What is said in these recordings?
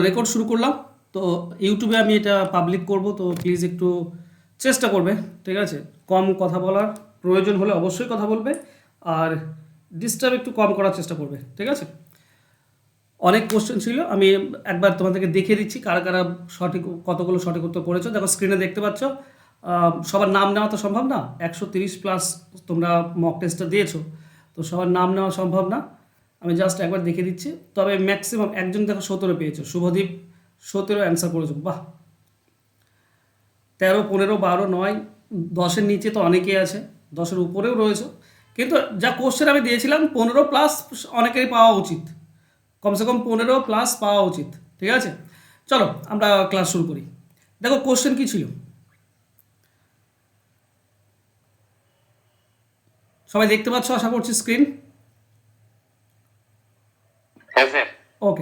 Record শুরু করলাম। তো ইউটিউবে আমি এটা পাবলিক করব, তো প্লিজ একটু চেষ্টা করবে, ঠিক আছে? কম কথা বলার, প্রয়োজন হলে অবশ্যই কথা বলবে, আর ডিস্টার্ব একটু কম করার চেষ্টা করবে, ঠিক আছে? অনেক কোশ্চেন ছিল, আমি একবার তোমাদেরকে দেখিয়ে দিচ্ছি কারা কারা সঠিক, কতগুলো সঠিক উত্তর করেছো। দেখো স্ক্রিনে দেখতে পাচ্ছ, সবার নাম নেওয়া তো সম্ভব না, 130+ তোমরা মক টেস্টটা দিয়েছো, তো সবার নাম নেওয়া সম্ভব না। আমি জাস্ট একবার দেখিয়ে দিচ্ছি। তবে ম্যাক্সিমাম একজন দেখো 17 পেয়েছো, শুভদীপ 17 অ্যান্সার করেছো, বাহ। 13, 15, 12, 9, 10-এর নিচে তো অনেকেই আছে, 10-এর উপরেও রয়েছে, কিন্তু যা কোশ্চেন আমি দিয়েছিলাম 15+ অনেকেরই পাওয়া উচিত, কমসে কম 15+ পাওয়া উচিত, ঠিক আছে? চলো আমরা ক্লাস শুরু করি। দেখো কোশ্চেন কি ছিল, সবাই দেখতে পাচ্ছ আশা করছি স্ক্রিন? ওকে।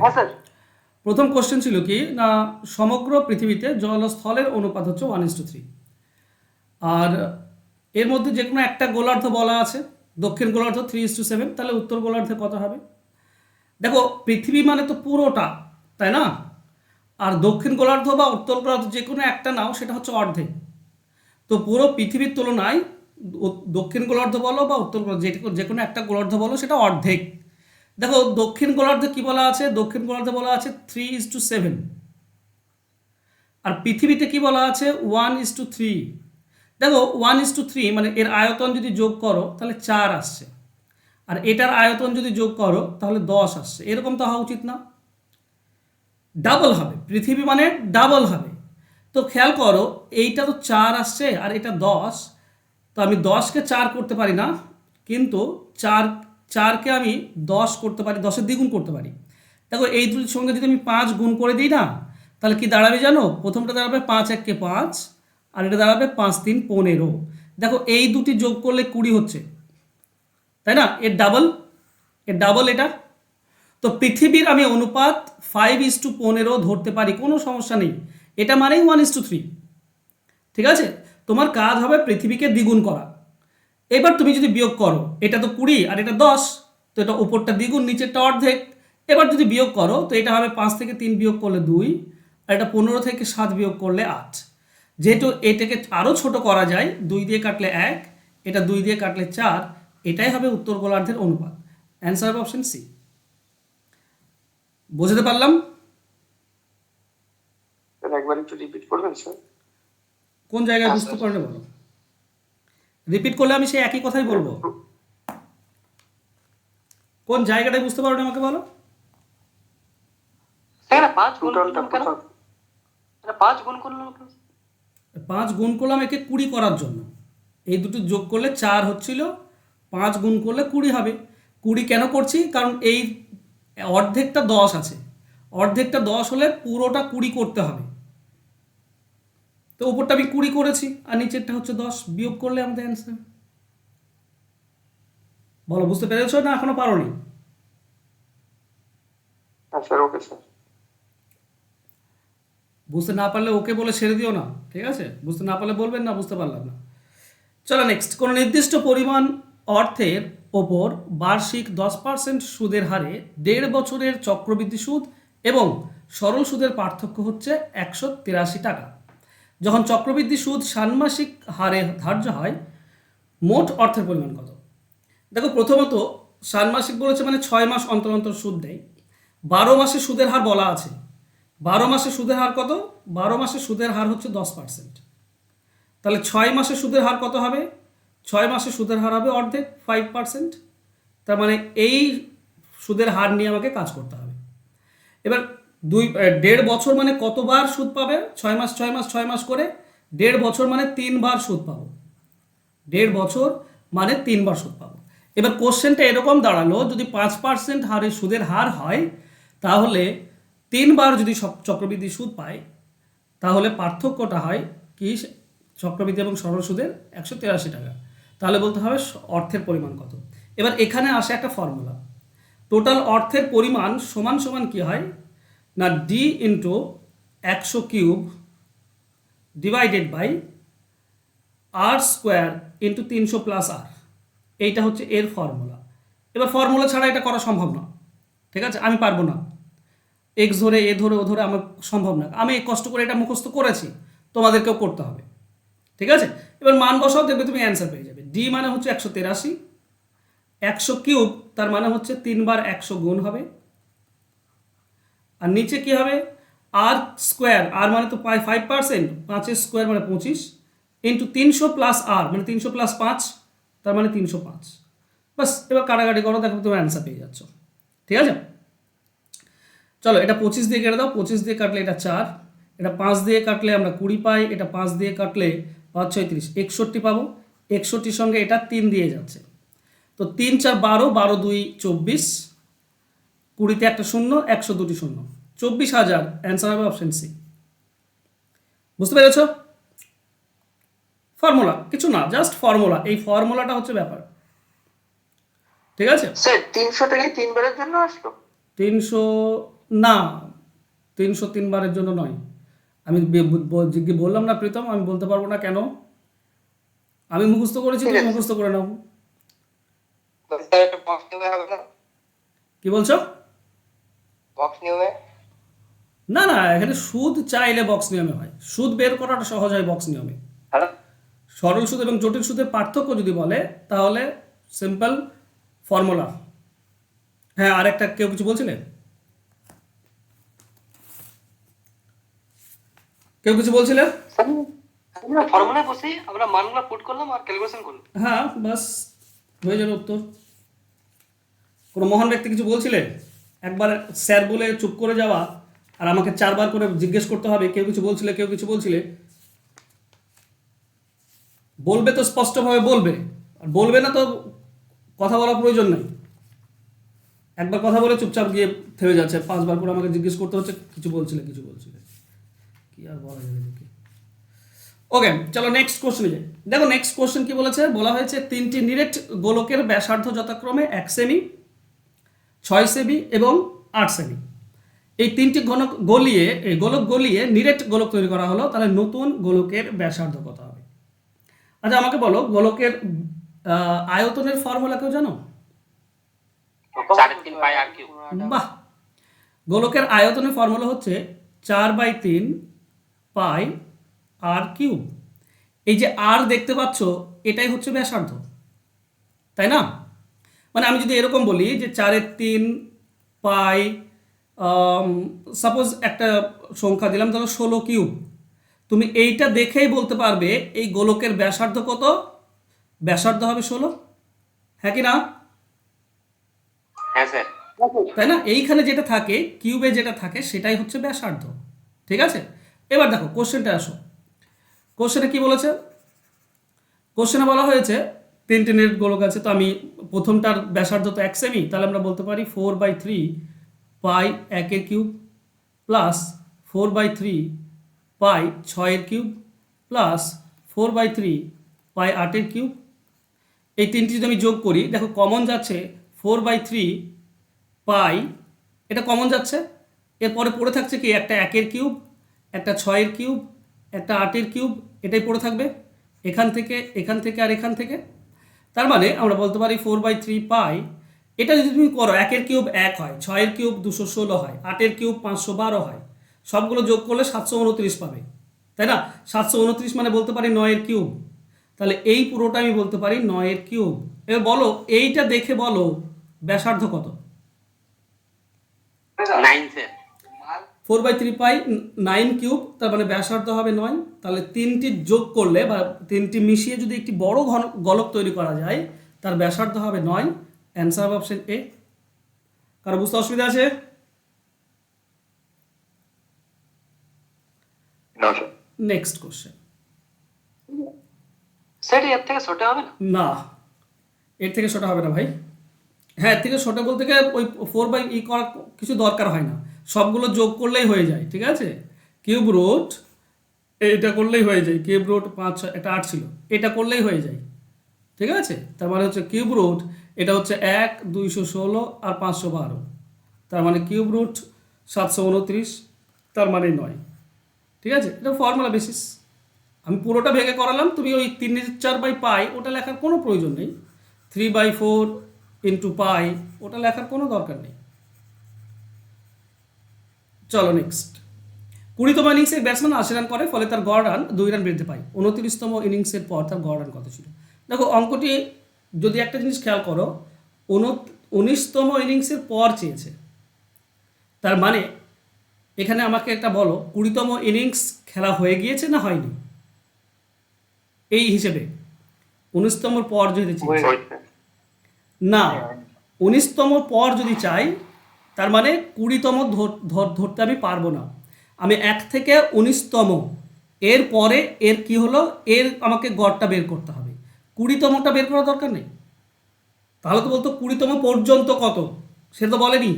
প্রথম কোশ্চেন ছিল কি না, সমগ্র পৃথিবীতে জল ও স্থলের অনুপাত হচ্ছে 1:3, আর এর মধ্যে যে কোনো একটা গোলার্ধ বলা আছে, দক্ষিণ গোলার্ধ 3:7, তাহলে উত্তর গোলার্ধে কত হবে? দেখো পৃথিবী মানে তো পুরোটা, তাই না? আর দক্ষিণ গোলার্ধ বা উত্তর গোলার্ধ যে কোনো একটা নাও, সেটা হচ্ছে অর্ধেক। তো পুরো পৃথিবীর তুলনায় দক্ষিণ গোলার্ধ বলো বা উত্তর গোলার্ধ, যে কোনো একটা গোলার্ধ বলো, সেটা অর্ধেক। দেখো দক্ষিণ গোলার্ধে কি বলা আছে, দক্ষিণ গোলার্ধে বলা আছে 3:7, আর পৃথিবীতে কি বলা আছে 1:3। দেখো 1:3 মানে এর আয়তন যদি যোগ করো তাহলে 4 আসছে, আর এটার আয়তন যদি যোগ করো তাহলে 10 আসছে। এরকম তো হওয়া উচিত না, ডাবল হবে, পৃথিবী মানে ডাবল হবে। তো খেয়াল করো, এইটা তো 4 আসছে আর এটা 10, তো আমি 10কে 4 করতে পারি না, কিন্তু 4কে আমি 10 করতে পারি, 10-এর দ্বিগুণ করতে পারি। দেখো এই দুটির সঙ্গে যদি আমি 5 গুণ করে দিই না, তাহলে কি দাঁড়াবে জানো? প্রথমটা দাঁড়াবে 5 × 1 = 5, আর এটা দাঁড়াবে 5 × 3 = 15। দেখো এই দুটি যোগ করলে 20 হচ্ছে, তাই না? এর ডাবল এটা। তো পৃথিবীর আমি অনুপাত 5:15 ধরতে পারি, কোনো সমস্যা নেই, এটা মানেই 1:3, ঠিক আছে? তোমার কাজ হবে পৃথিবীকে দ্বিগুণ করা। এবার তুমি যদি বিয়োগ করো, এটা তো 20 আর এটা 10, তো এটা উপরটা দ্বিগুণ নিচেরটা অর্ধেক। এবার যদি বিয়োগ করো তো এটা হবে 5 থেকে 3 বিয়োগ করলে 2, আর এটা 15 থেকে 7 বিয়োগ করলে 8। যেহেতু এটাকে আরও ছোট করা যায়, 2 দিয়ে কাটলে 1, এটা 2 দিয়ে কাটলে 4, এটাই হবে উত্তর গোলার্ধের অনুপাত। অ্যান্সার হবে অপশন সি। বুঝতে পারলাম? একবার একটু রিপিট করবেন স্যার? কোন জায়গায় বুঝতে পারলে বলো, রিপিট করলে আমি সেই একই কথাই বলবো। কোন জায়গাটায় বুঝতে পারো না আমাকে বলো। স্যার 5 গুণ করলাম কেন? 5 গুণ করলাম কেন? 5 গুণ করলাম একে 20 করার জন্য, এই দুটো যোগ করলে 4 হচ্ছিল, 5 গুণ করলে 20 হবে। 20 কেন করছি, কারণ এই অর্ধেকটা 10 আছে, অর্ধেকটা 10 হলে পুরোটা 20 করতে হবে, তো উপরটা আমি 20 করেছি আর নিচেরটা হচ্ছে 10, বিয়োগ করলে আমাদের অ্যান্সার। বলো বুঝতে পেরেছো না এখনো পারোনি? হ্যাঁ স্যার, ওকে স্যার। বুঝতে না পারলে ওকে বলে ছেড়ে দিও না, ঠিক আছে? বুঝতে না পারলে বলবেন না বুঝতে পারলাম না। চলো নেক্সট। কোনো নির্দিষ্ট পরিমাণ অর্থের ওপর বার্ষিক 10% সুদের হারে 1.5 বছরের চক্রবৃদ্ধি সুদ এবং সরল সুদের পার্থক্য হচ্ছে 183 টাকা। যখন চক্রবৃদ্ধি সুদ ষান্মাসিক হারে ধার্য হয়, মোট অর্থের পরিমাণ কত? দেখো প্রথমত ষান্মাসিক বলেছে মানে 6 মাস অন্তর অন্তর সুদ দেয়। 12 মাসে সুদের হার বলা আছে, 12 মাসে সুদের হার কত? 12 মাসে সুদের হার হচ্ছে 10%। তাহলে 6 মাসে সুদের হার কত হবে? 6 মাসে সুদের হার হবে অর্ধেক, 5%। তার মানে এই সুদের হার নিয়ে আমাকে কাজ করতে হবে। এবার 1.5 বছর মানে কতবার সুদ পাবে? 6 মাস 6 মাস 6 মাস করে, 1.5 বছর মানে 3 বার সুদ পাবো, 1.5 বছর মানে 3 বার সুদ পাবো। এবার কোশ্চেনটা এরকম দাঁড়ালো, যদি 5% হারে সুদের হার হয়, তাহলে 3 বার যদি চক্রবৃদ্ধি সুদ পায়, তাহলে পার্থক্যটা হয় কি, চক্রবৃদ্ধি এবং সরল সুদের 183 টাকা। তাহলে বলতে হবে অর্থের পরিমাণ কত। এবার এখানে আসে একটা ফর্মুলা, টোটাল অর্থের পরিমাণ সমান সমান কি হয় না, D into 100³ divided by r² into 300 + r, এইটা হচ্ছে এর ফর্মুলা। এবার ফর্মুলা ছাড়া এটা করা সম্ভব না, ঠিক আছে? আমি পারবো না। এক্স ধরে এ ধরে ও ধরে আমার সম্ভব না, আমি কষ্ট করে এটা মুখস্থ করেছি, তোমাদেরকেও করতে হবে, ঠিক আছে? এবার মান বসাও, দেখবে তুমি অ্যান্সার পেয়ে যাবে। ডি মানে হচ্ছে 183, 100 কিউব তার মানে হচ্ছে 3 বার 100 গুণ হবে, আর নিচে কি হবে, আর স্কোয়ার, আর মানে তো 5%, 5 স্কোয়ার মানে 25, ইন্টু 300 প্লাস আর মানে 300 প্লাস 5 তার মানে 305। বাস, এবার কাটাকাটি করো, দেখো তুমি অ্যান্সার পেয়ে যাচ্ছ, ঠিক আছে? চলো এটা 25 দিয়ে কেটে দাও, 25 দিয়ে কাটলে এটা 4, এটা 5 দিয়ে কাটলে আমরা 20 পাই, এটা 5 দিয়ে কাটলে 5 6 30, 61 পাবো। 61 সঙ্গে এটা 3 দিয়ে যাচ্ছে, তো 3 4 12, 12 2 24, 20তে একটা শূন্য, 100 দুটি শূন্য, 24,000। অ্যান্সার হবে অপশন সি। বুঝতে পেরেছ? ফর্মুলা কিছু না, জাস্ট ফর্মুলা, এই ফর্মুলাটা হচ্ছে ব্যাপার, ঠিক আছে? স্যার 300 থেকে 3 বারের জন্য আসলো? 300 না, 303 বারের জন্য নয়। আমি বললাম না প্রীতম, আমি বলতে পারবো না কেন, আমি মুখস্থ করেছি, তুমি মুখস্থ করে নাও। কি বলছো? বক্স নিয়মে? না না, এখানে সুদ চাইলে বক্স নিয়মে হয়, সুদ বের করাটা সহজ হয় বক্স নিয়মে। সরল সুদ এবং জটিল সুদের পার্থক্য যদি বলে তাহলে সিম্পল ফর্মুলা। হ্যাঁ, আরেকটা কেউ কিছু বলছিলে? কেউ কিছু বলছিলে? আমরা ফর্মুলায় বসেই আমরা মানগুলো পুট করলাম আর ক্যালকুলেশন করলাম। হ্যাঁ, বাস হয়ে যাবে উত্তর। কোনো মহান ব্যক্তি কিছু বলছিলে? একবার স্যার বলে চুপ করে যাওয়া আর আমাকে 4 বার করে জিজ্ঞেস করতে হবে কেউ কিছু বলছিলে, কেউ কিছু বলছিলে। বলবে তো স্পষ্টভাবে বলবে, আর বলবে না তো কথা বলার প্রয়োজন নেই। একবার কথা বলে চুপচাপ গিয়ে থেমে যাচ্ছে, 5 বার করে আমাকে জিজ্ঞেস করতে হচ্ছে কিছু বলছিলে, কিছু বলছিলে, কি আর বলা যাবে এদেরকে। ওকে, চলো নেক্সট কোশ্চেনে যাই। দেখো নেক্সট কোশ্চেন কি বলেছে, বলা হয়েছে 3টি নিরেট গোলকের ব্যাসার্ধ যথাক্রমে 1 সেমি, 6 সেমি এবং 8 সেমি। এই 3টি গোলক গলিয়ে নিরেট গোলক তৈরি করা হলো, তাহলে নতুন গোলকের ব্যাসার্ধ কত হবে? আচ্ছা আমাকে বলো, গোলকের আয়তনের ফর্মুলা কেউ জানো? 4/3 পাই আর কিউব। বাহ, গোলকের আয়তনের ফর্মুলা হচ্ছে 4/3 পাই আর কিউব। এই যে আর দেখতে পাচ্ছ, এটাই হচ্ছে ব্যাসার্ধ, তাই না? মানে আমি যদি এরকম বলি যে 4/3 পাই, সাপোজ একটা সংখ্যা দিলাম, ধরো 16 কিউব, তুমি এইটা দেখেই বলতে পারবে এই গোলকের ব্যাসার্ধ কত, ব্যাসার্ধ হবে 16, হ্যাঁ কি না? হ্যাঁ স্যার। তাই না? এইখানে যেটা থাকে, কিউবে যেটা থাকে সেটাই হচ্ছে ব্যাসার্ধ, ঠিক আছে? এবার দেখো কোশ্চেনটা আসো, কোশ্চেনে কি বলেছে? কোশ্চেনে বলা হয়েছে 3টি নিরেট গোলক আছে, তো আমি প্রথমটার ব্যাসার্ধ তো 1 সেমি, তাহলে আমরা বলতে পারি 4/3 পাই 1 কিউব প্লাস 4/3 পাই 6 কিউব প্লাস 4/3 পাই 8 কিউব। এই 3টি যদি আমি যোগ করি, দেখো কমন যাচ্ছে 4/3 পাই, এটা কমন যাচ্ছে, এরপরে পড়ে থাকছে কি, একটা 1 কিউব, একটা 6 কিউব, একটা 8 কিউব, এটাই পড়ে থাকবে এখান থেকে, এখান থেকে আর এখান থেকে। তার মানে আমরা বলতে পারি 4/3 পাই, এটা যদি তুমি করো 1 কিউব 1 হয়, 6 কিউব 216 হয়, 8 কিউব 512 হয়, সবগুলো যোগ করলে 729 পাবে, তাই না? 729 মানে বলতে পারি 9 কিউব, তাহলে এই পুরোটা আমি বলতে পারি 9 কিউব। এবার বলো, এইটা দেখে বলো ব্যাসার্ধ কত? 9 স্যার। 4/3 পাই 9 কিউব, তার মানে ব্যাসার্ধ হবে 9। তাহলে 3টি যোগ করলে বা 3টি মিশিয়ে যদি একটি বড় গোলক তৈরি করা যায়, তার ব্যাসার্ধ হবে 9। অ্যান্সার হবে অপশন এ। কারো বুঝতে অসুবিধা আছে? Next question. স্যার এর থেকে ছোট হবে না? না, এর থেকে ছোট হবে না ভাই। হ্যাঁ, এর থেকে ছোট বলতে গেলে ওই 4/ই করা কিছু দরকার হয় না, সবগুলো যোগ করলেই হয়ে যায়, ঠিক আছে? কিউব রুট এটা করলেই হয়ে যায়, কিউব রুট 5 এটা 8 ছিল, এটা করলেই হয়ে যায়, ঠিক আছে? তার মানে হচ্ছে কিউব রুট, এটা হচ্ছে 1 216 আর 512, তার মানে কিউব রুট 729, তার মানে 9, ঠিক আছে? এটা ফর্মুলা বেসিস। আমি পুরোটা ভেঙে করালাম, তুমি ওই 3/4 ওটা লেখার কোনো প্রয়োজন নেই, 3/4 ইন্টু পাই ওটা লেখার কোনো দরকার নেই। চলো নেক্সট। 20তম ইনিংসে ব্যাটসম্যান 80 রান করে, ফলে তার গড় রান 2 রান বৃদ্ধি পায়। 29তম ইনিংসের পর তার গড় রান কত ছিল? দেখো অঙ্কটি যদি একটা জিনিস খেয়াল করো, 19তম ইনিংসের পর চেয়েছে, তার মানে এখানে আমাকে একটা বলো 20তম ইনিংস খেলা হয়ে গিয়েছে না হয়নি, এই হিসেবে 19তম পর যদি চেয়েছে না, 19তম পর যদি চাই তার মানে 20তম ধরতে আমি পারবো না। আমি 1 থেকে 19তম এর পরে এর কি হলো, এর আমাকে গড়টা বের করতে হবে। 20তমটা বের করার দরকার নেই, তাহলে তো বলতো 20তম পর্যন্ত কত, সে তো বলেনি,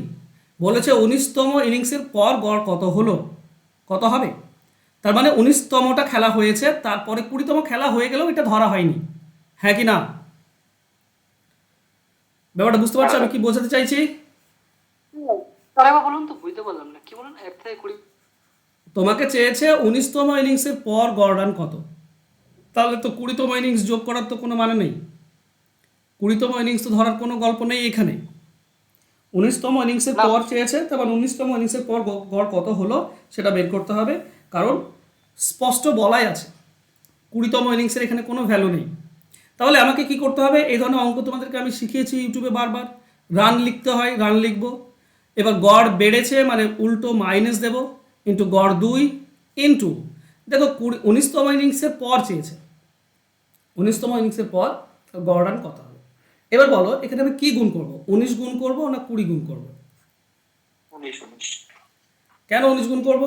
বলেছে 19তম ইনিংসের পর গড় কত হলো, কত হবে। তার মানে 19তমটা খেলা হয়েছে, তারপরে 20তম খেলা হয়ে গেলেও এটা ধরা হয়নি, হ্যাঁ কি না? ব্যাপারটা বুঝতে পারছো আমি কি বোঝাতে চাইছি? আরেকবার বলুন তো, বুঝতে পারলাম না কি বলুন। 1 থেকে 20? তোমাকে চেয়েছে 19তম ইনিংসের পর গড় রান কত, তাহলে তো 20তম ইনিংস যোগ করার তো কোনো মানে নেই, 20তম ইনিংস তো ধরার কোনো গল্প নেই এখানে। 19তম ইনিংসের না। পর চেয়েছে, তারপর 19তম ইনিংসের পর গড় কত হলো সেটা বের করতে হবে, কারণ স্পষ্ট বলাই আছে 20তম ইনিংসের এখানে কোনো ভ্যালু নেই। তাহলে আমাকে কি করতে হবে, এই ধরনের অঙ্ক তোমাদেরকে আমি শিখিয়েছি ইউটিউবে বারবার। রান লিখতে হয়, রান লিখব, এবার গড় বেড়েছে মানে উল্টো মাইনাস দেব, ইন্টু গড় 2 ইন্টু, দেখো 19তম ইনিংসের পর চেয়েছে, 19তম ইনিংসের পর গড় রান কত হবে। এবার বলো এখানে আমি কি গুণ করব, 19 গুণ করব না 20 গুণ করব? 19 কেন 19 গুণ করব?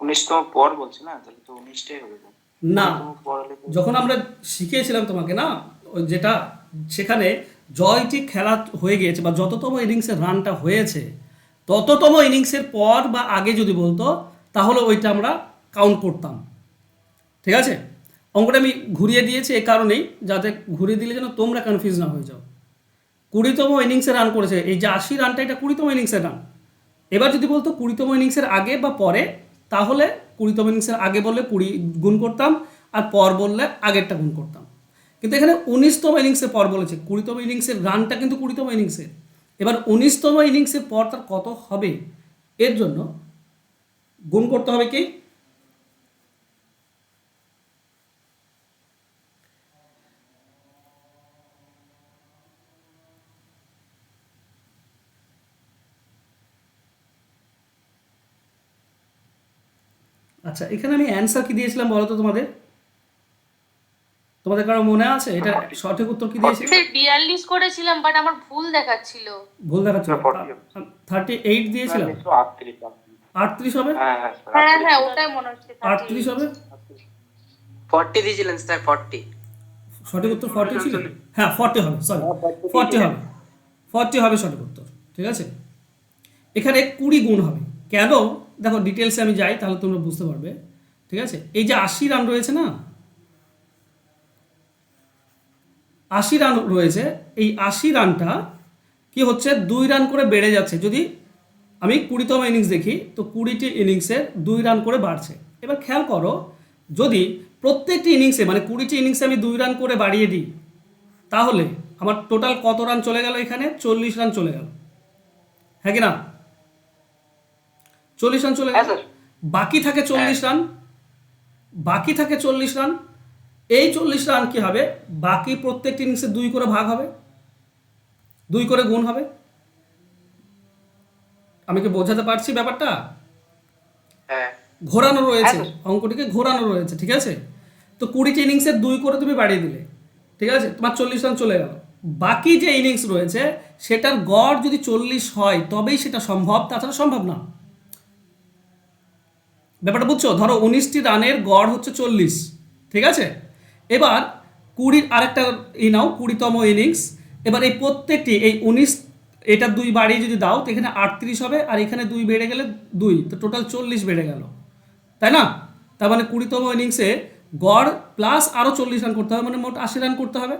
19তম পর বলছে না, তাহলে তো 19টাই হবে। না, 19তম পর হলে তো যখন আমরা শিখিয়েছিলাম তোমাকে না, ওই যেটা সেখানে জয়টি খেলা হয়ে গিয়েছে বা যততম ইনিংসের রানটা হয়েছে তততম ইনিংসের পর বা আগে যদি বলতো তাহলে ওইটা আমরা কাউন্ট করতাম, ঠিক আছে? অঙ্কটা আমি ঘুরিয়ে দিয়েছি এই কারণেই, যাতে ঘুরিয়ে দিলে যেন তোমরা কনফিউজ না হয়ে যাও। 20তম ইনিংসে রান করেছে, এই যে 80 রানটা এটা 20তম ইনিংসের রান। এবার যদি বলতো 20তম ইনিংসের আগে বা পরে, তাহলে 20তম ইনিংসের আগে বললে 20 গুণ করতাম, আর পর বললে আগেরটা গুণ করতাম। কিন্তু এখানে 19তম ইনিংসের পর বলেছে, 20তম ইনিংসের রানটা কিন্তু 20তম ইনিংসের, এবার 19তম ইনিংসের পর তার কত হবে এর জন্য গুণ করতে হবে কি? আচ্ছা, এখানে আমি অ্যান্সার কি দিয়েছিলাম বলো তো তোমাদের, তোমাদের কারো মনে আছে এটা সঠিক উত্তর কি দিয়েছিলাম? স্যার 42 করেছিলাম, বাট আমার ভুল দেখাচ্ছিল। ভুল দেখাচ্ছিল, 38 দিয়েছিলাম, 38 হবে, হ্যাঁ হ্যাঁ, ওটাই মনে হচ্ছে 38 হবে, 40 দিয়েছিলেন স্যার, 40। সঠিক উত্তর 40 ছিল, হ্যাঁ 40 হবে, সরি 40 হবে, 40 হবে সঠিক উত্তর, ঠিক আছে? এখানে 20 গুণ হবে, কেন দেখো ডিটেলসে আমি যাই তাহলে তোমরা বুঝতে পারবে, ঠিক আছে? এই যে 80 রান রয়েছে না, 80 রান রয়েছে, এই 80 রানটা কি হচ্ছে 2 রান করে বেড়ে যাচ্ছে। যদি আমি 20তম ইনিংস দেখি তো 20টি ইনিংসে 2 রান করে বাড়ছে। এবার খেয়াল করো, যদি প্রত্যেকটি ইনিংসে মানে 20টি ইনিংসে আমি 2 রান করে বাড়িয়ে দিই, তাহলে আমার টোটাল কত রান চলে গেল, এখানে 40 রান চলে গেল, হ্যাঁ কি না? 40 রান চলে গেল, বাকি থাকে 40 রান, বাকি থাকে 40 রান। এই 40 রান কি হবে, বাকি প্রত্যেকটি ইনিংসে 2 করে ভাগ হবে, 2 করে গুণ হবে। আমি কি বোঝাতে পারছি ব্যাপারটা? হ্যাঁ, ঘোরানো রয়েছে, অঙ্কটিকে ঘোরানো রয়েছে, ঠিক আছে? তো 20টি ইনিংসে 2 করে তুমি বাড়িয়ে দিলে, ঠিক আছে, তোমার 40 রান চলে গেল। বাকি যে ইনিংস রয়েছে সেটার গড় যদি 40 হয় তবেই সেটা সম্ভব, তাছাড়া সম্ভব না। ব্যাপারটা বুঝছো? ধরো 19টি রানের গড় হচ্ছে 40, ঠিক আছে? এবার 20 আরেকটা নাও, 20তম ইনিংস। এবার এই প্রত্যেকটি এই 19 এটা 2 বাড়িয়ে যদি দাও তো এখানে 38 হবে, আর এখানে 2 বেড়ে গেলে 2, তো টোটাল 40 বেড়ে গেল, তাই না? তার মানে 20তম ইনিংসে গড় প্লাস আরও 40 রান করতে হবে, মানে মোট 80 রান করতে হবে।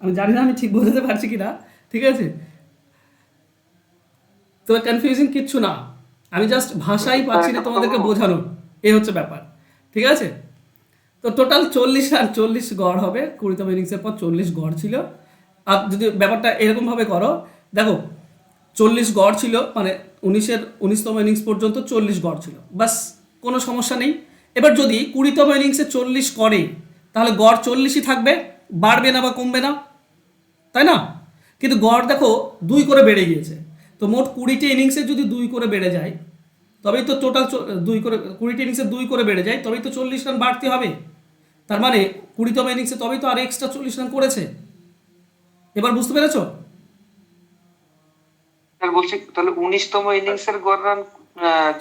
আমি জানি না আমি ঠিক বোঝাতে পারছি কি না, ঠিক আছে? তো কনফিউজিং কিচ্ছু না, আমি জাস্ট ভাষাই পাচ্ছি না তোমাদেরকে বোঝানোর, এই হচ্ছে ব্যাপার, ঠিক আছে? তো টোটাল 40 রান, 40 গড় হবে, 20তম ইনিংসের পর 40 গড় ছিল। আর যদি ব্যাপারটা এরকমভাবে করো, দেখো 40 গড় ছিল, মানে 19তম ইনিংস পর্যন্ত 40 গড় ছিল, বাস কোনো সমস্যা নেই। এবার যদি 20তম ইনিংসে 40 করে তাহলে গড় 40ই থাকবে, বাড়বে না বা কমবে না, তাই না? কিন্তু গড় দেখো 2 করে বেড়ে গিয়েছে, তো মোট 20টি ইনিংসে যদি 2 করে বেড়ে যায় তবেই তো টোটাল 2 করে 20টি ইনিংসে 2 করে বেড়ে যায়, তবেই তো 40 রান বাড়তে হবে। তার মানে 20তম ইনিংসে তবেই তো আর এক্সট্রা 40 রান করেছে। এবার বুঝতে পেরেছো? স্যার বলছি তাহলে 19তম ইনিংসের গড় রান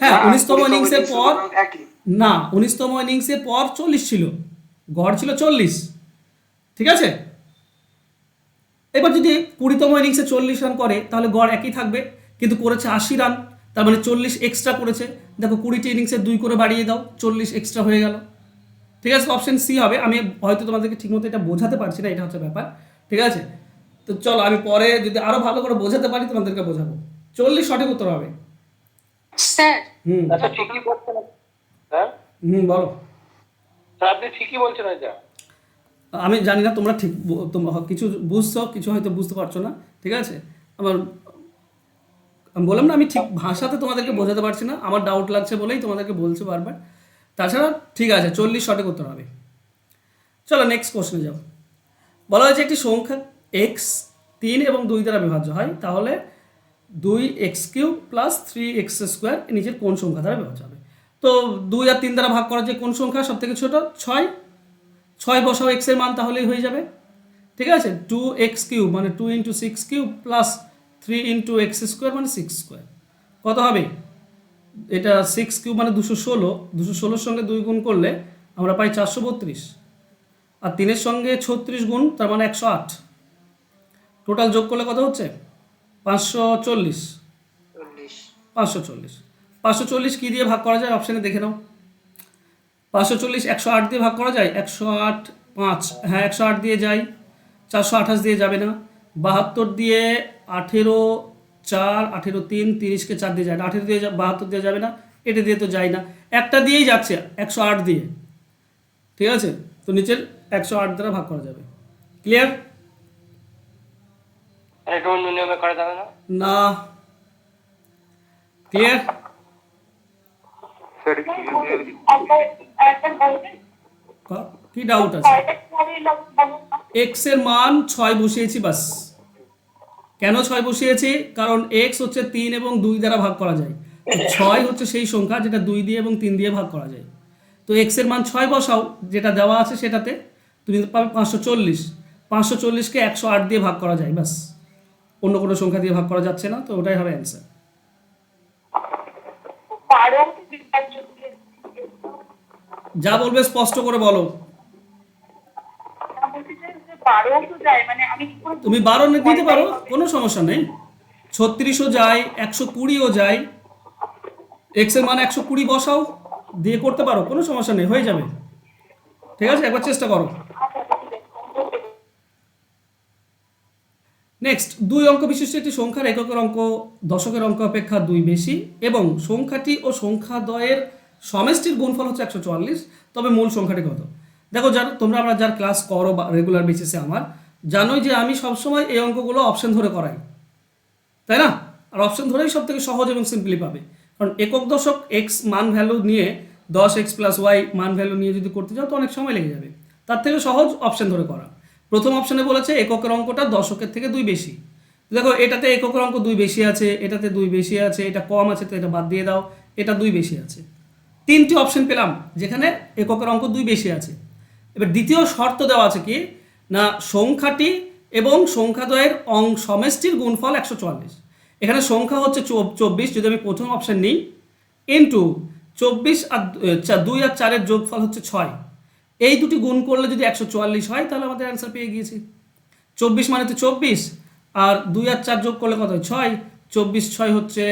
হ্যাঁ, 19তম ইনিংসের পর একই। না, 19তম ইনিংসের পর 40 ছিল, গড় ছিল 40, ঠিক আছে? এবার যদি 20তম ইনিংসে 40 রান করে তাহলে গড় একই থাকবে, কিন্তু করেছে 80 রান, তার মানে 40 এক্সট্রা করেছে। দেখো 20টি ইনিংসে 2 করে বাড়িয়ে দাও, 40 এক্সট্রা হয়ে গেল, ঠিক আছে? অপশন সি হবে। আমি হয়তো তোমাদেরকে ঠিকমতো এটা বোঝাতে পারছি না, এটা হচ্ছে ব্যাপার, ঠিক আছে? তো চলো আমি পরে যদি আরো ভালো করে বোঝাতে পারি তোমাদেরকে বোঝাবো। 40 সঠিক উত্তর হবে। স্যার হুম আচ্ছা ঠিকই বলছেন স্যার। বলো। স্যার আপনি ঠিকই বলছেন এটা। আমি জানি না তোমরা ঠিক তোমরা কিছু বুঝছো, কিছু হয়তো বুঝতে পারছো না, ঠিক আছে? আমি বললাম না, আমি ঠিক ভাষাতে তোমাদেরকে বোঝাতে পারছি না, আমার ডাউট লাগছে বলেই তোমাদেরকে বলছি বারবার। তাছাড়া ঠিক আছে, 40 সঠিক উত্তর হবে। চলো নেক্সট কোশ্চেনে যাও। বলা হয়েছে একটি সংখ্যা এক্স 3 এবং 2 দ্বারা বিভাজ্য হয়, তাহলে 2x³ প্লাস 3x² নিচের কোন সংখ্যা দ্বারা বিভাজ্য হবে? তো 2 আর 3 দ্বারা ভাগ করা যায় কোন সংখ্যা সব থেকে ছোট? 6 বসাও x এর মান, তাহলেই হয়ে যাবে, ঠিক আছে? 2x³ মানে 2 × 6³ প্লাস 3 × x² মানে 6²। কত হবে? এটা 6³ মানে 216, 216 সঙ্গে 2 গুণ করলে আমরা পাই 432, আর 3-এর সঙ্গে 36 গুণ, তার মানে 108। টোটাল যোগ করলে কত হচ্ছে? 540। 540 540 কী দিয়ে ভাগ করা যায়? অপশানে দেখে নাও। 540 108 দিয়ে ভাগ করা যায়? 108 5, হ্যাঁ 108 দিয়ে যায়। 428 দিয়ে যাবে না। 72 দিয়ে 18 4, 18 3, 30কে 4 দিয়ে যায় না। 18 দিয়ে 72 দিয়ে যাবে না, এটা দিয়ে তো যায় না, একটা দিয়েই যাচ্ছে 108 দিয়ে, ঠিক আছে? তো নিচের 108 দ্বারা ভাগ করা যাবে। ক্লিয়ার? এটা অন্য নিয়মে করা যাবে না? না। ক্লিয়ার? স্যার কি ডাউট আছে? এক্স এর মান 6 বসিয়েছি, বাস। কেন 6 বসিয়েছি? কারণ এক্স হচ্ছে 3 এবং 2 দ্বারা ভাগ করা যায়, 6 হচ্ছে সেই সংখ্যা যেটা 2 দিয়ে এবং 3 দিয়ে ভাগ করা যায়। তো এক্স এর মান 6 বসাও, যেটা দেওয়া আছে সেটাতে, তুমি পাবে 540। 540কে 108 দিয়ে ভাগ করা যায়, বাস, অন্য কোনো সংখ্যা দিয়ে ভাগ করা যাচ্ছে না, তো ওটাই হবে অ্যান্সার। যা বলবে স্পষ্ট করে বলো। তুমি 12 নিতে পারো, কোনো সমস্যা নেই। 36ও যায়, 120ও যায়, এক্স এর মান 120 বসাও, দিয়ে করতে পারো, কোনো সমস্যা নেই, হয়ে যাবে, ঠিক আছে? একবার চেষ্টা করো। নেক্সট, 2 অঙ্ক বিশিষ্ট একটি সংখ্যার এককের অঙ্ক দশকের অঙ্ক অপেক্ষা 2 বেশি এবং সংখ্যাটি ও সংখ্যাদ্বয়ের সমষ্টির গুণফল হচ্ছে 144, তবে মূল সংখ্যাটি কত? দেখো, তোমরা আমরা যার ক্লাস করো বা রেগুলার বেসিসে আমার, জানোই যে আমি সবসময় এই অঙ্কগুলো অপশন ধরে করাই, তাই না? আর অপশন ধরেই সব থেকে সহজ এবং সিম্পলি পাবে, কারণ একক দশক এক্স মান ভ্যালু নিয়ে 10x + y মান ভ্যালু নিয়ে যদি করতে যাও তো অনেক সময় লেগে যাবে। তার থেকে সহজ অপশন ধরে করা। প্রথম অপশনে বলেছে এককের অঙ্কটা দশকের থেকে 2 বেশি। দেখো, এটাতে এককের অঙ্ক 2 বেশি আছে, এটাতে 2 বেশি আছে, এটা কম আছে, তো এটা বাদ দিয়ে দাও, এটা 2 বেশি আছে। 3টি অপশন পেলাম যেখানে এককের অঙ্ক 2 বেশি আছে। এবার দ্বিতীয় শর্ত দেওয়া আছে কি না, সংখ্যাটি এবং সংখ্যাদ্বয়ের সমষ্টির গুণফল 144। এখানে সংখ্যা হচ্ছে 24, যদি আমি প্রথম অপশন নিই, ইন্টু 24 আর 2 আর 4-এর যোগফল হচ্ছে 6। এই দুটি গুণ করলে যদি 144 হয় তাহলে আমাদের অ্যান্সার পেয়ে গিয়েছি। 24 মানে তো 24, আর 2 আর 4 যোগ করলে কত হয়? 6। 24 6 হচ্ছে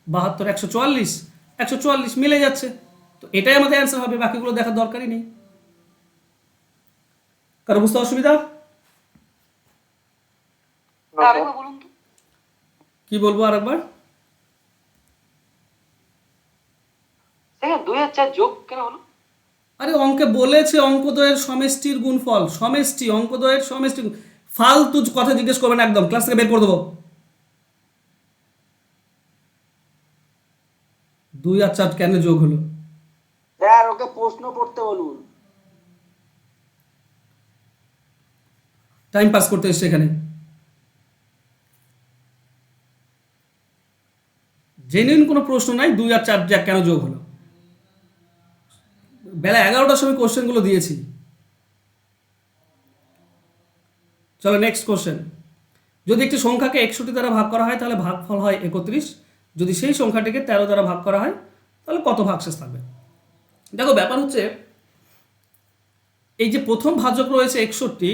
72, 144, 144 মিলে যাচ্ছে, তো এটাই আমাদের অ্যান্সার হবে, বাকিগুলো দেখার দরকারই নেই। কারো বুঝতে অসুবিধা? আরেকবার বলুন তো। কি বলবো আরেকবার? 2 আর 4 যোগ কেন হলো? আরে অঙ্কে বলেছে অঙ্কদ্বয়ের সমষ্টির গুণফল, সমষ্টি, অঙ্কদ্বয়ের সমষ্টি। ফালতু কথা জিজ্ঞেস করবেন, একদম ক্লাস থেকে বের করে দেবো। 2 আর 4 কেন যোগ হলো? স্যার ওকে প্রশ্ন পড়তে বলুন। টাইম পাস করতে এসছে এখানে। জেনুইন কোনো প্রশ্ন নাই, 2 আর 4 কেন যোগ হলো। বেলা 11টার সময় কোশ্চেনগুলো দিয়েছি। চলো নেক্সট কোশ্চেন। যদি একটি সংখ্যাকে 61 দ্বারা ভাগ করা হয় তাহলে ভাগফল হয় 31। যদি সেই সংখ্যাটিকে 13 দ্বারা ভাগ করা হয় তাহলে কত ভাগশেষ থাকবে? দেখো ব্যাপার হচ্ছে, এই যে প্রথম ভাজক রয়েছে 61,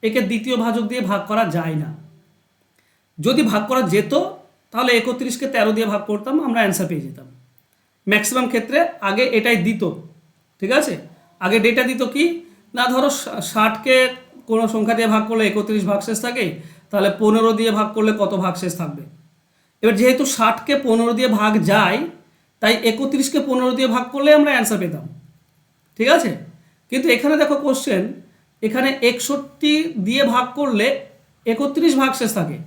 একে দ্বিতীয় ভাজক দিয়ে ভাগ করা যায় না। যদি ভাগ করা যেত তাহলে 31কে 13 দিয়ে ভাগ করতাম, আমরা অ্যান্সার পেয়ে যেতাম। ম্যাক্সিমাম ক্ষেত্রে আগে এটাই দিত, ঠিক আছে। আগে ডেটা দিত কি না, ধরো 60কে কোনো সংখ্যা দিয়ে ভাগ করলে 31 ভাগশেষ থাকে, তাহলে 15 দিয়ে ভাগ করলে কত ভাগশেষ থাকবে। এবার যেহেতু 60কে 15 দিয়ে ভাগ যায়, তাই 31কে 15 দিয়ে ভাগ করলে আমরা অ্যান্সার পেতাম, ঠিক আছে। কিন্তু এখানে দেখো কোশ্চেন, এখানে 61 দিয়ে ভাগ করলে 31 ভাগশেষ থাকে,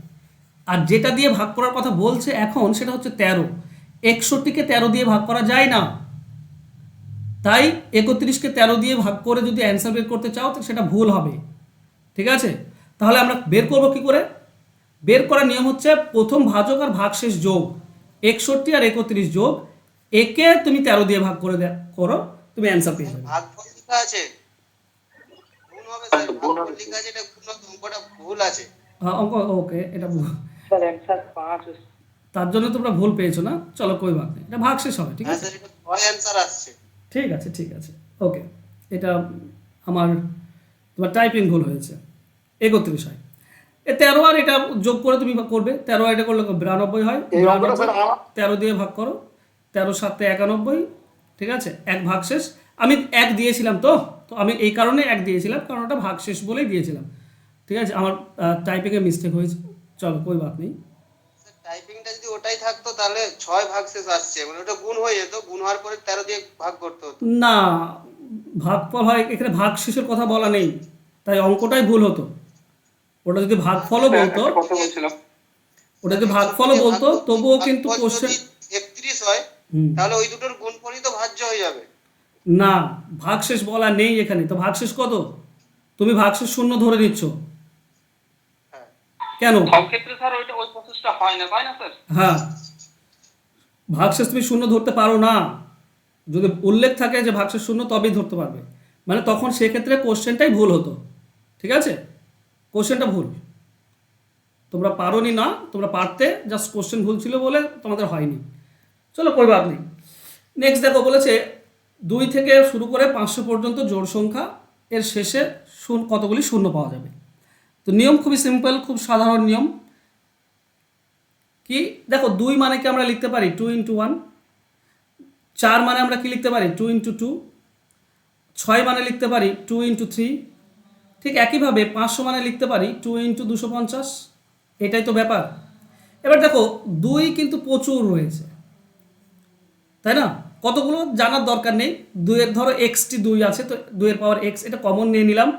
আর যেটা দিয়ে ভাগ করার কথা বলছে এখন সেটা হচ্ছে 13। 61কে 13 দিয়ে ভাগ করা যায় না, তাই 31কে 13 দিয়ে ভাগ করে যদি অ্যান্সার বের করতে চাও তো সেটা ভুল হবে, ঠিক আছে। তাহলে আমরা বের করব কি করে? বের করার নিয়ম হচ্ছে প্রথম ভাজক আর ভাগশেষ যোগ, 61 আর 31 যোগ, একে তুমি 13 দিয়ে ভাগ করে করো, তুমি অ্যান্সার পেয়ে যাবে। ভাগফল লেখা আছে, গুণ হবে স্যার, ভাগফল লেখা আছে, এটা গুণ অঙ্কটা ভুল আছে। অঙ্ক ওকে, এটা স্যার অ্যান্সার 5। তার জন্য তোমরা ভুল পেয়েছো না, চলো কই বাত নেই, এটা ভাগশেষ হবে, ঠিক হ্যাঁ আছে। স্যার, এটা ভয় অ্যান্সার আসছে। ঠিক আছে ঠিক আছে, ওকে। এটা আমার তোমার টাইপিং ভুল হয়েছে, 31 হয়। 13 আর এটা যোগ করে তুমি করবে, 13 এটা করলে 92 হয়, 13 দিয়ে ভাগ করো, 13 7 91, ঠিক আছে। এক ভাগশেষ, আমি এক দিয়েছিলাম তো, আমি এই কারণে এক দিয়েছিলাম, কারণ ওটা ভাগশেষ বলেই দিয়েছিলাম, ঠিক আছে। আমার টাইপিংয়ে মিস্টেক হয়েছে, চলো কই বাত নেই। স্যার টাইপিংটা যদি ওটাই থাকতো তাহলে 6 ভাগশেষ আসছে, মানে ওটা গুণ হয়ে যেত, গুণ হওয়ার পরে 13 দিয়ে ভাগ করতে হতো। না, ভাগফল হয়, এখানে ভাগশেষের কথা বলা নেই, তাই অঙ্কটাই ভুল হতো। ওটা যদি ভাগফলও বলতো, কথা বলছিলাম। ওটা যদি ভাগফলও বলতো তবুও কিন্তু কোশ্চেন 31 হয়, তাহলে ওই দুটোর গুণফলই তো ভাজ্য হয়ে যাবে। না, ভাগশেষ বলা নেই এখানে। তো ভাগশেষ কত? তুমি ভাগশেষ 0 ধরে নিচ্ছ হ্যাঁ কেন? সব ক্ষেত্রে স্যার ওই প্রসেসটা হয় না, তাই না স্যার? হ্যাঁ, ভাগশেষ তুমি 0 ধরতে পারো না, যদি উল্লেখ থাকে যে ভাগশেষ 0 তবেই ধরতে পারবে, মানে তখন সেক্ষেত্রে কোশ্চেনটাই ভুল হতো, ঠিক আছে। কোশ্চেনটা ভুল, তোমরা পারোনি না, তোমরা পারতে, জাস্ট কোশ্চেন ভুল ছিল বলে তোমাদের হয়নি। চলো কই বাত নেই। নেক্সট দেখো, বলেছে 2 থেকে শুরু করে 500 পর্যন্ত জোড় সংখ্যা, এর শেষে কতগুলি শূন্য পাওয়া যাবে। তো নিয়ম খুবই সিম্পল, খুব সাধারণ নিয়ম। কি দেখো, 2 মানে কি আমরা লিখতে পারি 2 × 1, 4 মানে আমরা কি লিখতে পারি 2 × 2, 6 মানে লিখতে পারি 2 × 3, ঠিক একইভাবে 500 মানে লিখতে পারি 2 × 250। এটাই তো ব্যাপার। এবার দেখো 2 কিন্তু প্রচুর রয়েছে, তাই না। কতগুলো জানার দরকার নেই, 2 এর ধরো এক্সটি 2 আছে, তো 2 এর পাওয়ার এক্স, এটা কমন নিয়ে নিলাম।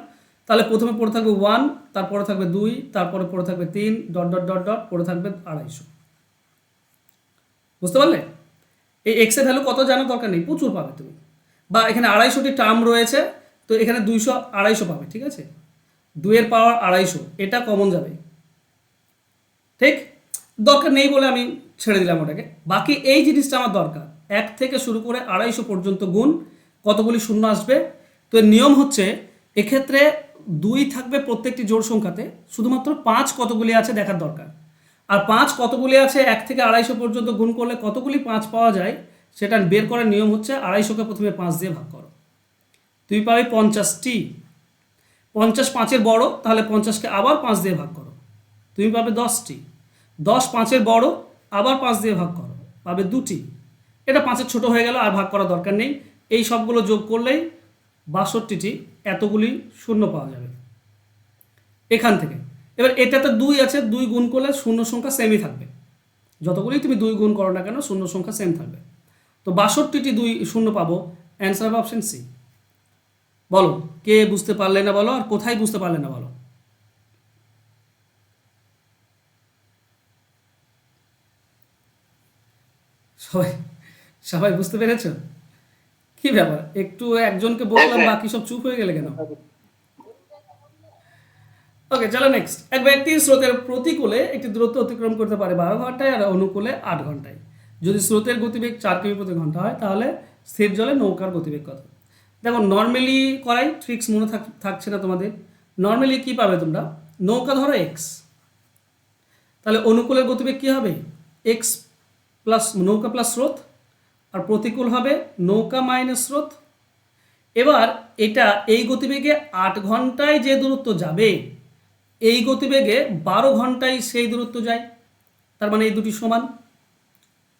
তাহলে প্রথমে পড়ে থাকবে 1, তারপরে থাকবে 2, তারপরে পড়ে থাকবে 3, ডট ডট ডট ডট পড়ে থাকবে 250। বুঝতে পারলে? এই এক্সের ভ্যালু কত জানার দরকার নেই, প্রচুর পাবে তুমি। বা এখানে 250টি টার্ম রয়েছে, তো এখানে 200 250 পাবে, ঠিক আছে। 2 এর পাওয়ার 250, এটা কমন যাবে, ঠিক। দরকার নেই বলে আমি ছেড়ে দিলাম ওটাকে। বাকি এই জিনিসটা আমার দরকার, 1 থেকে শুরু করে 250 পর্যন্ত গুণ, কতগুলি শূন্য আসবে। তো এর নিয়ম হচ্ছে, এক্ষেত্রে 2 থাকবে প্রত্যেকটি জোড় সংখ্যাতে, শুধুমাত্র 5 কতগুলি আছে দেখার দরকার। আর 5 কতগুলি আছে 1 থেকে 250 পর্যন্ত গুণ করলে কতগুলি 5 পাওয়া যায় সেটা বের করার নিয়ম হচ্ছে 250কে প্রথমে 5 দিয়ে ভাগ করো, তুমি পাবে 50টি। 50 5-এর বড়, তাহলে 50কে আবার 5 দিয়ে ভাগ করো, তুমি পাবে 10টি। 10 5-এর বড়, আবার 5 দিয়ে ভাগ করো, পাবে 2টি। এটা 5-এর ছোট হয়ে গেল, আর ভাগ করার দরকার নেই। এই সবগুলো যোগ করলেই 62টি, এতগুলি শূন্য পাওয়া যাবে এখান থেকে। এবার এটাতে 2 আছে, 2 গুণ করলে শূন্য সংখ্যা সেমই থাকবে, যতগুলি তুমি 2 গুণ করো না কেন শূন্য সংখ্যা সেম থাকবে। তো 62টি 2 শূন্য পাবো, অ্যান্সার হবে অপশন সি। বলো কে বুঝতে পারলে না বলো, আর কোথায় বুঝতে পারলে না বলো। সবাই সবাই বুঝতে পেরেছো কি ব্যাপার? একটু একজনকে বললাম, বাকি সব চুপ হয়ে গেলে কেন? ওকে, চলো নেক্সট। এক ব্যক্তি স্রোতের প্রতিকূলে একটি দূরত্ব অতিক্রম করতে পারে 12 ঘন্টায় আর অনুকূলে 8 ঘন্টায়। যদি স্রোতের গতিবেগ 4 কিমি প্রতি ঘন্টা হয় তাহলে স্থির জলে নৌকার গতিবেগ কত? দেখো, নর্মালি করাই, ট্রিক্স মনে থাকছে না তোমাদের। নর্মালি কি পাবে তোমরা? নৌকা ধরো এক্স, তাহলে অনুকূলের গতিবেগ কি হবে? এক্স প্লাস নৌকা প্লাস স্রোত, আর প্রতিকূল হবে নৌকা মাইনাস স্রোত। এবার এটা এই গতিবেগে 8 ঘন্টায় যে দূরত্ব যাবে, এই গতিবেগে 12 ঘন্টায় সেই দূরত্ব যায়। তার মানে এই দুটি সমান,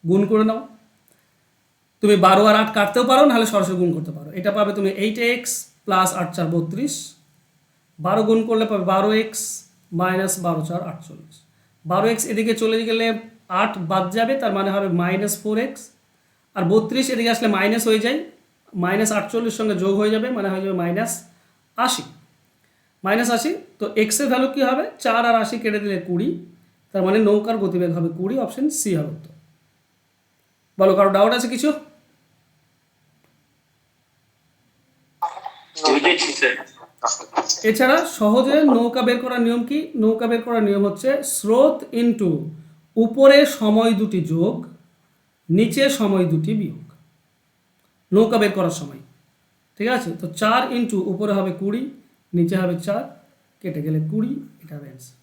গুণ করে নাও। তুমি 12 আর 8 কাটতেও পারো, নাহলে সরাসরি গুণ করতে পারো। এটা পাবে তুমি 8x প্লাস 8 4 32, 12 গুণ করলে পাবে 12x মাইনাস 12 4 48। 12x এদিকে চলে গেলে 8 বাদ যাবে, তার মানে হবে মাইনাস 4x, আর 32 এদিকে আসলে মাইনাস হয়ে যায়, মাইনাস 48 সঙ্গে যোগ হয়ে যাবে, মানে হয়ে যাবে মাইনাস 80। মাইনাস 80, তো এক্সের ভ্যালু কী হবে? 4 আর 80 কেটে দিলে 20, তার মানে নৌকার গতিবেগ হবে 20। অপশন সি হবে উত্তর। বলো, কারো ডাউট আছে কিছু? এছাড়া সহজে নৌকা বের করার নিয়ম কি? নৌকা বের করার নিয়ম হচ্ছে স্রোত ইন্টু উপরে সময় দুটি যোগ, নিচে সময় দুটি বিয়োগ, নৌকা বের করার সময়। ঠিক আছে, তো 4 ইন্টু উপরে হবে 20, নিচে হবে 4, কেটে গেলে 20, এটা হবে অ্যান্সার।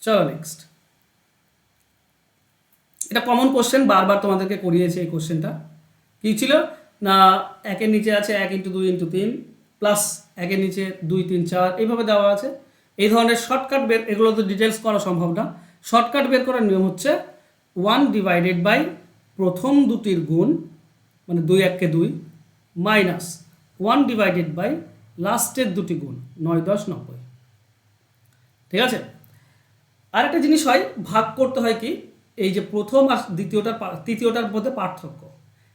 চলো নেক্সট। এটা কমন কোশ্চেন, বারবার তোমাদেরকে করিয়েছে এই কোশ্চেনটা। কী ছিল না, 1-এর নিচে আছে 1 ইন্টু 2 ইন্টু 3 প্লাস 1-এর নিচে 2 3 4, এইভাবে দেওয়া আছে। এই ধরনের শর্টকাট বের, এগুলো তো ডিটেলস করা সম্ভব না। শর্টকাট বের করার নিয়ম হচ্ছে 1 ডিভাইডেড বাই প্রথম দুটির গুণ, মানে 2 1-কে 2, মাইনাস 1 ডিভাইডেড বাই লাস্টের দুটি গুণ, 9 10 90। ঠিক আছে, আরেকটা জিনিস হয়, ভাগ করতে হয় কি, এই যে প্রথম আর তৃতীয়টার মধ্যে পার্থক্য,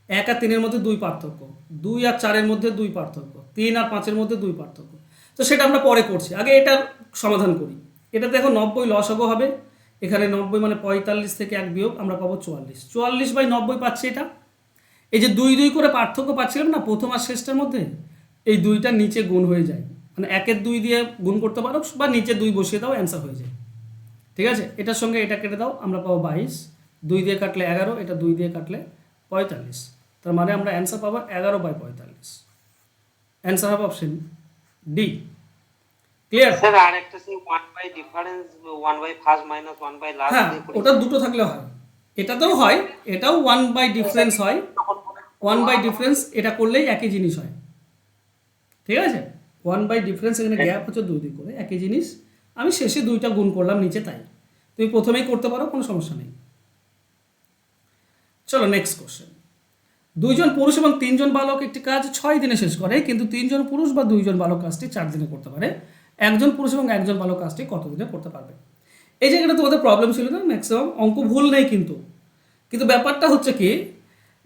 1 আর 3-এর মধ্যে 2 পার্থক্য, 2 আর 4-এর মধ্যে 2 পার্থক্য, 3 আর 5-এর মধ্যে 2 পার্থক্য। তো সেটা আমরা পরে করছি, আগে এটার সমাধান করি। এটা দেখো 90 লসাগু হবে, এখানে 90 মানে 45 থেকে 1 বিয়োগ, আমরা পাবো 44। 44/90 পাচ্ছি এটা। এই যে 2 2 করে পার্থক্য পাচ্ছিলাম না প্রথম আর শেষটার মধ্যে, এই 2টা নিচে গুণ হয়ে যায়, মানে 1-এর 2 দিয়ে গুণ করতে পারো, বা নিচে 2 বসিয়ে দাও, অ্যান্সার হয়ে যায়। ঠিক আছে, এটার সঙ্গে এটা কেটে দাও, আমরা পাবো 22, 2 দিয়ে কাটলে 11, এটা 2 দিয়ে কাটলে 45, তার মানে আমরা অ্যান্সার পাবো 11/45। অ্যান্সার হবে অপশন ডি। ক্লিয়ার? স্যার আর একটা সেই 1 by difference, 1 by first minus 1 by last হ্যাঁ, ওটা দুটো থাকলে হয়, এটাতেও হয়, এটাও 1 বাই ডিফারেন্স হয়। 1 বাই ডিফারেন্স এটা করলেই একই জিনিস হয়। ঠিক আছে, 1 বাই ডিফারেন্স, এখানে গ্যাপ হচ্ছে 2 2 করে, একই জিনিস। আমি শেষে 2টা গুণ করলাম নিচে, তাই তুমি প্রথমেই করতে পারো, কোনো সমস্যা নেই। চলো নেক্সট কোশ্চেন। 2 জন পুরুষ এবং 3 জন বালক একটি কাজ 6 দিনে শেষ করে, কিন্তু 3 জন পুরুষ বা 2 জন বালক কাজটি 4 দিনে করতে পারে। একজন পুরুষ এবং একজন বালক কাজটি কত দিনে করতে পারবে? এই জায়গাটা তোমাদের প্রবলেম ছিল না, ম্যাক্সিমাম অঙ্ক ভুল নেই, কিন্তু ব্যাপারটা হচ্ছে কি,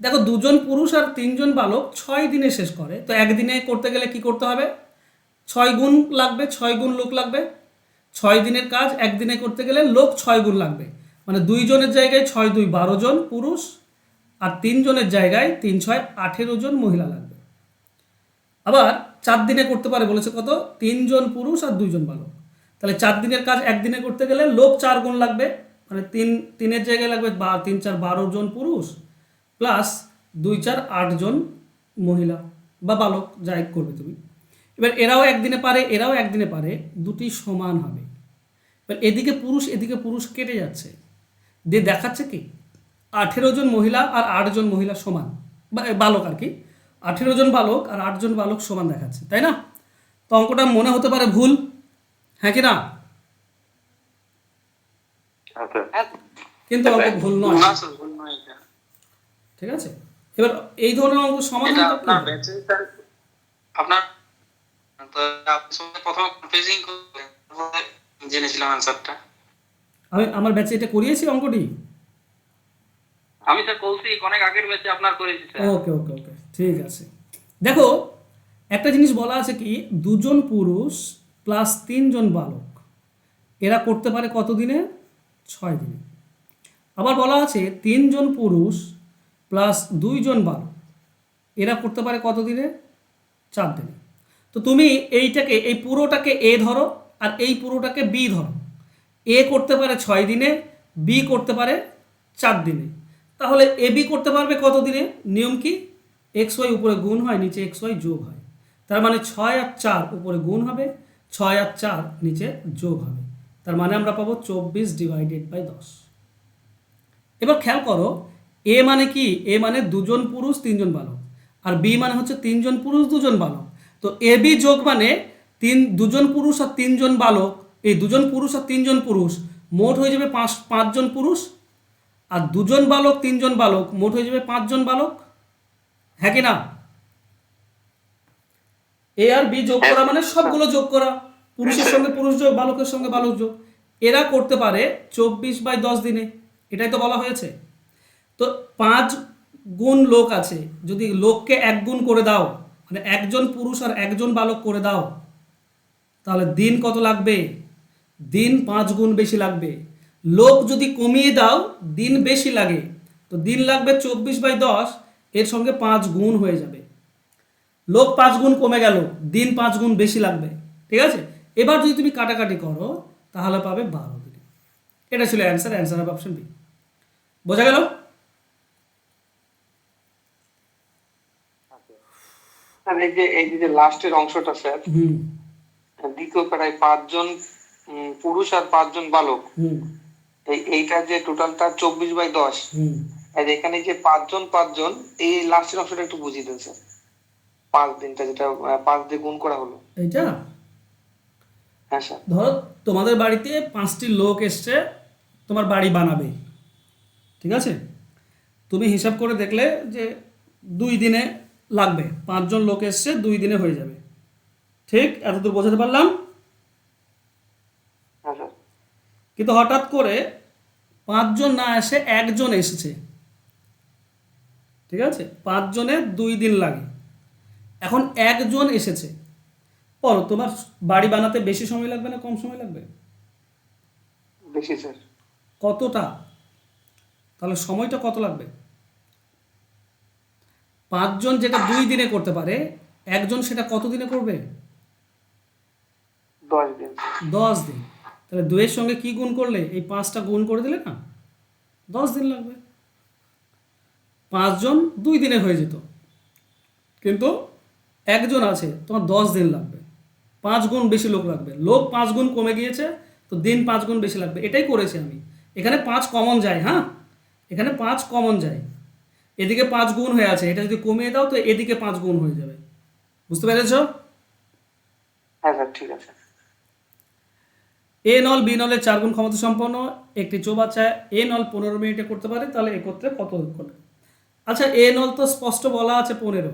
দেখো 2 জন পুরুষ আর 3 জন বালক 6 দিনে শেষ করে, তো একদিনে করতে গেলে কি করতে হবে? 6 গুণ লাগবে, 6 গুণ লোক লাগবে। 6 দিনের কাজ একদিনে করতে গেলে লোক 6 গুণ লাগবে, মানে 2 জনের জায়গায় 6 2 12 জন পুরুষ, আর 3 জনের জায়গায় 3 6 18 জন মহিলা লাগবে। আবার 4 দিনে করতে পারে বলেছে কত? 3 জন পুরুষ আর 2 জন বালক। তাহলে 4 দিনের কাজ একদিনে করতে গেলে লোক 4 গুণ লাগবে, মানে 3-এর জায়গায় লাগবে 3 4 12 জন পুরুষ প্লাস 2 4 8 জন মহিলা বা বালক, যাই করবে তুমি। এবার এরাও একদিনে পারে, এরাও একদিনে পারে, দুটি সমান হবে। এবার এদিকে পুরুষ কেটে যাচ্ছে, দিয়ে দেখাচ্ছে কি 18 জন মহিলা আর 8 জন মহিলা সমান, বালক আর কি, 18 জন বালক আর 8 জন বালক সমান দেখাচ্ছে, তাই না? তো অঙ্কটা মনে হতে পারে ভুল, হ্যাঁ কি না? কিন্তু অঙ্ক ভুল নয়। ঠিক আছে, এবার এই ধরনের অঙ্ক সমাধান আপনার প্রথম কনফিউজিং জেনেছিলাম অ্যানসারটা। আমি আমার ব্যাচে এটা করিয়েছি অঙ্কটি। আমি স্যার কৌশিক অনেক আগের ব্যাচে আপনার করেছি স্যার। ওকে ওকে ওকে, ঠিক আছে। দেখো, একটা জিনিস বলা আছে কি, 2 জন পুরুষ প্লাস 3 জন বালক, এরা করতে পারে কত দিনে? 6 দিনে। আবার বলা আছে 3 জন পুরুষ প্লাস 2 জন বালক, এরা করতে পারে কত দিনে? 4 দিনে। তো তুমি এইটাকে, এই পুরোটাকে এ ধরো আর এই পুরোটাকে বি ধরো। এ করতে পারে 6 দিনে, বি করতে পারে 4 দিনে। তাহলে এ বি করতে পারবে কত দিনে? নিয়ম কি? এক্স ওয়াই উপরে গুণ হয়, নিচে এক্স ওয়াই যোগ হয়। তার মানে 6 আর 4 উপরে গুণ হবে, 6 আর 4 নিচে যোগ হবে। তার মানে আমরা পাবো 24/10। এবার খেয়াল করো, এ মানে কি? এ মানে 2 জন পুরুষ 3 জন বালক, আর বি মানে হচ্ছে 3 জন পুরুষ 2 জন বালক। তো এ বি যোগ মানে 2 জন পুরুষ আর 3 জন বালক, এই 2 জন পুরুষ আর 3 জন পুরুষ মোট হয়ে যাবে 5 জন পুরুষ, আর 2 জন বালক 3 জন বালক মোট হয়ে যাবে 5 জন বালক। হ্যাঁ কি না? এ আর বি যোগ করা মানে সবগুলো যোগ করা, পুরুষের সঙ্গে পুরুষ যোগ, বালকের সঙ্গে বালক যোগ। এরা করতে পারে 24/10 দিনে, এটাই তো বলা হয়েছে। তো 5 গুণ লোক আছে, যদি লোককে 1 গুণ করে দাও, মানে একজন পুরুষ আর একজন বালক করে দাও, তাহলে দিন কত লাগবে? দিন 5 গুণ বেশি লাগবে। লোক যদি কমিয়ে দাও, দিন বেশি লাগে, তো দিন লাগবে 24/10, এর সঙ্গে 5 গুণ হয়ে যাবে। লোক 5 গুণ কমে গেল, দিন 5 গুণ বেশি লাগবে। ঠিক আছে? এবার যদি তুমি কাটাকাটি করো তাহলে পাবে 12 দিন। এটা ছিল অ্যান্সার, অ্যান্সার হবে অপশন বি। বোঝা গেল? স্যার এই যে লাস্টের অংশটা স্যার, হুম দ্বিতীয় প্যারায় 5 জন পুরুষ আর 5 জন বালক, হুম এইটা যে টোটালটা 24/10, হুম আর এখানে যে 5 জন, এই লাস্টের অংশটা একটু বুঝিয়ে দেন স্যার। 5 দিনটা যেটা 5 দিয়ে গুণ করা হলো। এইটা হ্যাঁ স্যার। ধরো তোমাদের বাড়িতে 5টি লোক এসছে তোমার বাড়ি বানাবে। ঠিক আছে? তুমি হিসাব করে দেখলে যে 2 দিনে লাগবে, 5 জন লোক এসছে 2 দিনে হয়ে যাবে। ঠিক এতদূর বোঝাতে পারলাম? হ্যাঁ স্যার। কিন্তু হঠাৎ করে 5 জন না এসে 1 জন এসেছে। ঠিক আছে? 5 জনের 2 দিন লাগে। এখন 1 জন এসেছে, পর তোমার বাড়ি বানাতে বেশি সময় লাগবে না কম সময় লাগবে? বেশি স্যার। কতটা? তাহলে সময়টা কত লাগবে? 5 জন যেটা 2 দিনে করতে পারে, 1 জন সেটা কত দিনে করবে? 10 দিন। 10 দিন। তাহলে 2 এর সঙ্গে কি গুণ করলে? এই 5টা গুণ করে দিলে না, 10 দিন লাগবে। 5 জন 2 দিনে হয়ে যেত, কিন্তু 1 জন আছে, তোমার 10 দিন লাগবে। 5 গুণ বেশি লোক লাগবে, লোক 5 গুণ কমে গিয়েছে, তো দিন 5 গুণ বেশি লাগবে। এটাই করেছি আমি। এখানে 5 কমন যায়। হ্যাঁ, এখানে 5 কমন যায়, এদিকে 5 গুণ হয়ে আছে, এটা যদি কমিয়ে দাও তো এদিকে 5 গুণ হয়ে যাবে। বুঝতে পেরেছো? হ্যাঁ স্যার, ঠিক আছে। এ নল বি নলের 4 গুণ ক্ষমতা সম্পন্ন একটি চৌবাচ্চা এ নল 15 মিনিটে করতে পারে, তাহলে একত্রে কত করবে? আচ্ছা, এ নল তো স্পষ্ট বলা আছে 15,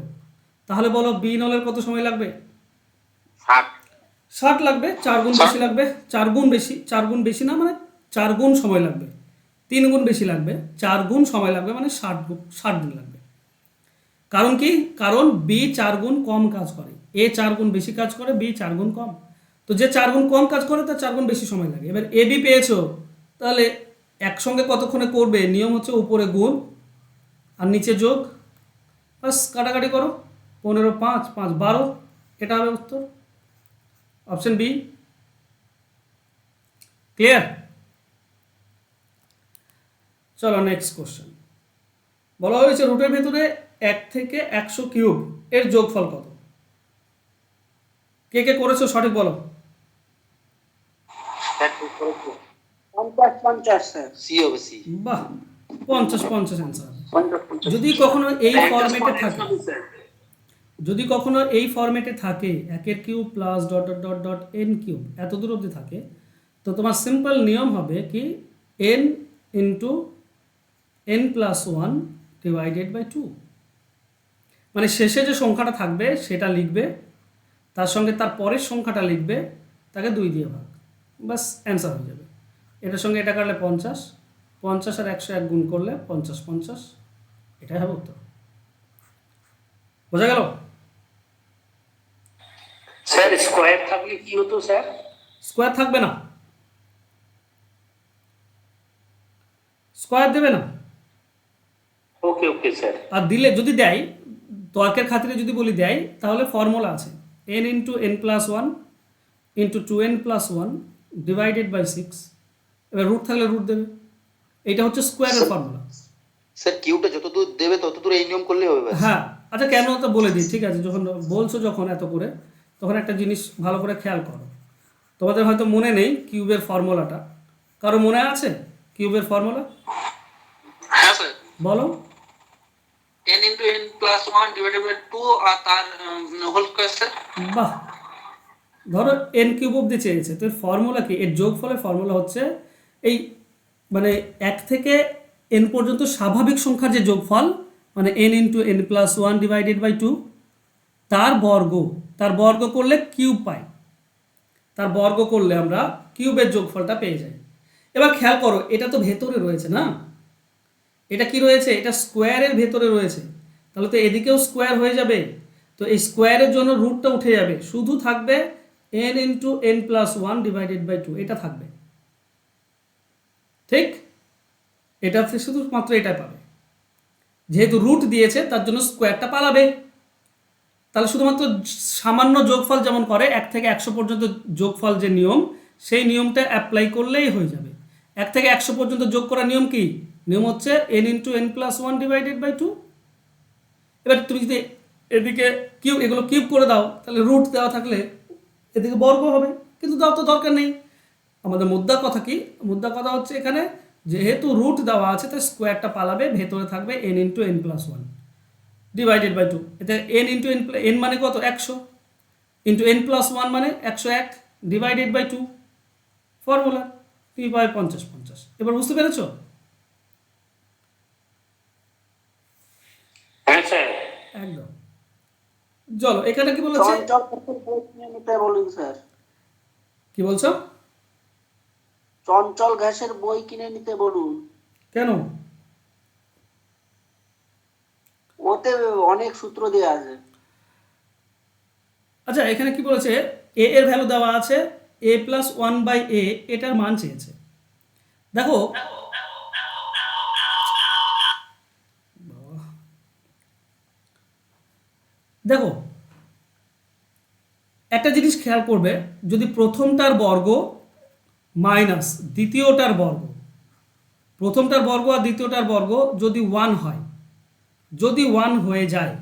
তাহলে বলো বি নলের কত সময় লাগবে? 60 লাগবে। 4 গুণ বেশি লাগবে, 4 গুণ বেশি, 4 গুণ বেশি না মানে 4 গুণ সময় লাগবে, 3 গুণ বেশি লাগবে, 4 গুণ সময় লাগবে, মানে 60 দিন লাগবে। কারণ কি? কারণ বি 4 গুণ কম কাজ করে, এ 4 গুণ বেশি কাজ করে, বি 4 গুণ কম। তো যে 4 গুণ কম কাজ করে তার 4 গুণ বেশি সময় লাগে। এবার এ বি পেয়েছো, তাহলে একসঙ্গে কতক্ষণে করবে? নিয়ম হচ্ছে উপরে গুণ আর নিচে যোগ, বাস কাটাকাটি করো। 15 5 5 12, এটা হবে উত্তর, অপশন বি। ক্লিয়ার? চলো নেক্সট কোশ্চেন। বলা হয়েছে রুটের ভেতরে 1 থেকে 100 কিউব এর যোগফল কত? কে কে করেছো সঠিক বলো। 50 স্যার। সি হবে সি। বাহ, 50 অ্যান্সার। যদি কখনো এই ফরম্যাটে থাকে, যদি কখনো এই ফরম্যাটে থাকে 1 cube plus dot dot dot dot N cube, এত দূর অবধি থাকে, তো তোমার সিম্পল নিয়ম হবে কি n into n plus 1 divided by 2, মানে শেষে যে সংখ্যাটা থাকবে সেটা লিখবে, তার সঙ্গে তার পরের সংখ্যাটা লিখবে, তাকে 2 দিয়ে ভাগ, বাস অ্যান্সার হয়ে যাবে। এটার সঙ্গে এটা কাটলে 50, 50 আর 101 গুণ করলে 50 50, এটাই হবে উত্তর। বোঝা গেল? স্যার স্কোয়ার থাকলে কি হতো স্যার? স্কোয়ার থাকবে না, স্কোয়ার দেবে না। ওকে ওকে স্যার। আর দিলে যদি দেয়, তর্কের খাতিরে যদি বলি দেয়, তাহলে ফর্মুলা আছে n into N plus one into 2n plus one divided by 6। এবার রুট থাকলে রুট দেবে, এটা হচ্ছে স্কোয়ারের ফর্মুলা। স্যার কিউটা যত দূর দেবে তত দূর এই নিয়ম করলেই হবে ব্যাস। হ্যাঁ, আচ্ছা কেন তো বলে দিই, ঠিক আছে? যখন বলছো যখন এত করে, তখন একটা জিনিস ভালো করে খেয়াল করো। তোমাদের হয়তো মনে নেই কিউবের ফর্মুলাটা, কারো মনে আছে কিউবের ফর্মুলা? হ্যাঁ স্যার, বলো। n into n plus one divided by two আর তার হোল স্কোয়ার স্যার। বাহ, ধরো এন কিউব অব্দি চেয়েছে, তো এর ফর্মুলা কি? এর যোগফলের ফর্মুলা হচ্ছে এই, মানে 1 থেকে n পর্যন্ত স্বাভাবিক সংখ্যার যে যোগফল, মানে n into N plus one divided by two, তার বর্গ করলে কিউব পাই। তার বর্গ করলে আমরা কিউবের যোগফলটা পেয়ে যাই। এবার খেয়াল করো, এটা তো ভেতরে রয়েছে না, এটা কি রয়েছে? এটা স্কোয়ারের ভেতরে রয়েছে, তাহলে তো এদিকেও স্কোয়ার হয়ে যাবে। তো এই স্কোয়ারের জন্য রুটটা উঠে যাবে, শুধু থাকবে n into N plus one divided by two, এটা থাকবে। ঠিক, এটা শুধুমাত্র এটাই পাবে, যেহেতু রুট দিয়েছে তার জন্য স্কোয়ারটা পালাবে। তাহলে শুধুমাত্র সামান্য যোগফল যেমন করে 1 থেকে 100 পর্যন্ত যোগফল যে নিয়ম, সেই নিয়মটা অ্যাপ্লাই করলেই হয়ে যাবে। 1 থেকে 100 পর্যন্ত যোগ করার নিয়ম কি? নিয়ম হচ্ছে n into N plus one divided by two. এবার তুমি যদি এদিকে এগুলো কিউব করে দাও, তাহলে রুট দেওয়া থাকলে এদিকে বর্গ হবে, কিন্তু দাও তো দরকার নেই। আমাদের মুদ্রা কথা কি? মুদ্রা কথা হচ্ছে এখানে যেহেতু রুট দেওয়া আছে, তাই স্কোয়ারটা পালাবে, ভেতরে থাকবে n into N plus one divided by two. এতে n ইন্টু এন মানে কত? 100 ইন্টু এন প্লাস ওয়ান মানে 101 ডিভাইডেড বাই টু, ফর্মুলা 3/50। এবার বুঝতে পেরেছো? হ্যাঁ স্যার। একদম। চলো, এখানে কি বলেছে? বলুন স্যার, কি বলছো? চঞ্চল ঘাসের বই কিনে নিতে বলুন। কেন? ওতে অনেক সূত্র দেওয়া আছে। আচ্ছা, এখানে কি বলেছে? এ এর ভ্যালু দেওয়া আছে a প্লাস ওয়ান বাই এ, এটার মান চেয়েছে। দেখো, দেখো একটা জিনিস খেয়াল করবে, যদি প্রথমটার বর্গ মাইনাস দ্বিতীয়টার বর্গ, প্রথমটার বর্গ আর দ্বিতীয়টার বর্গ যদি 1 হয়, যদি 1 হয়ে যায়,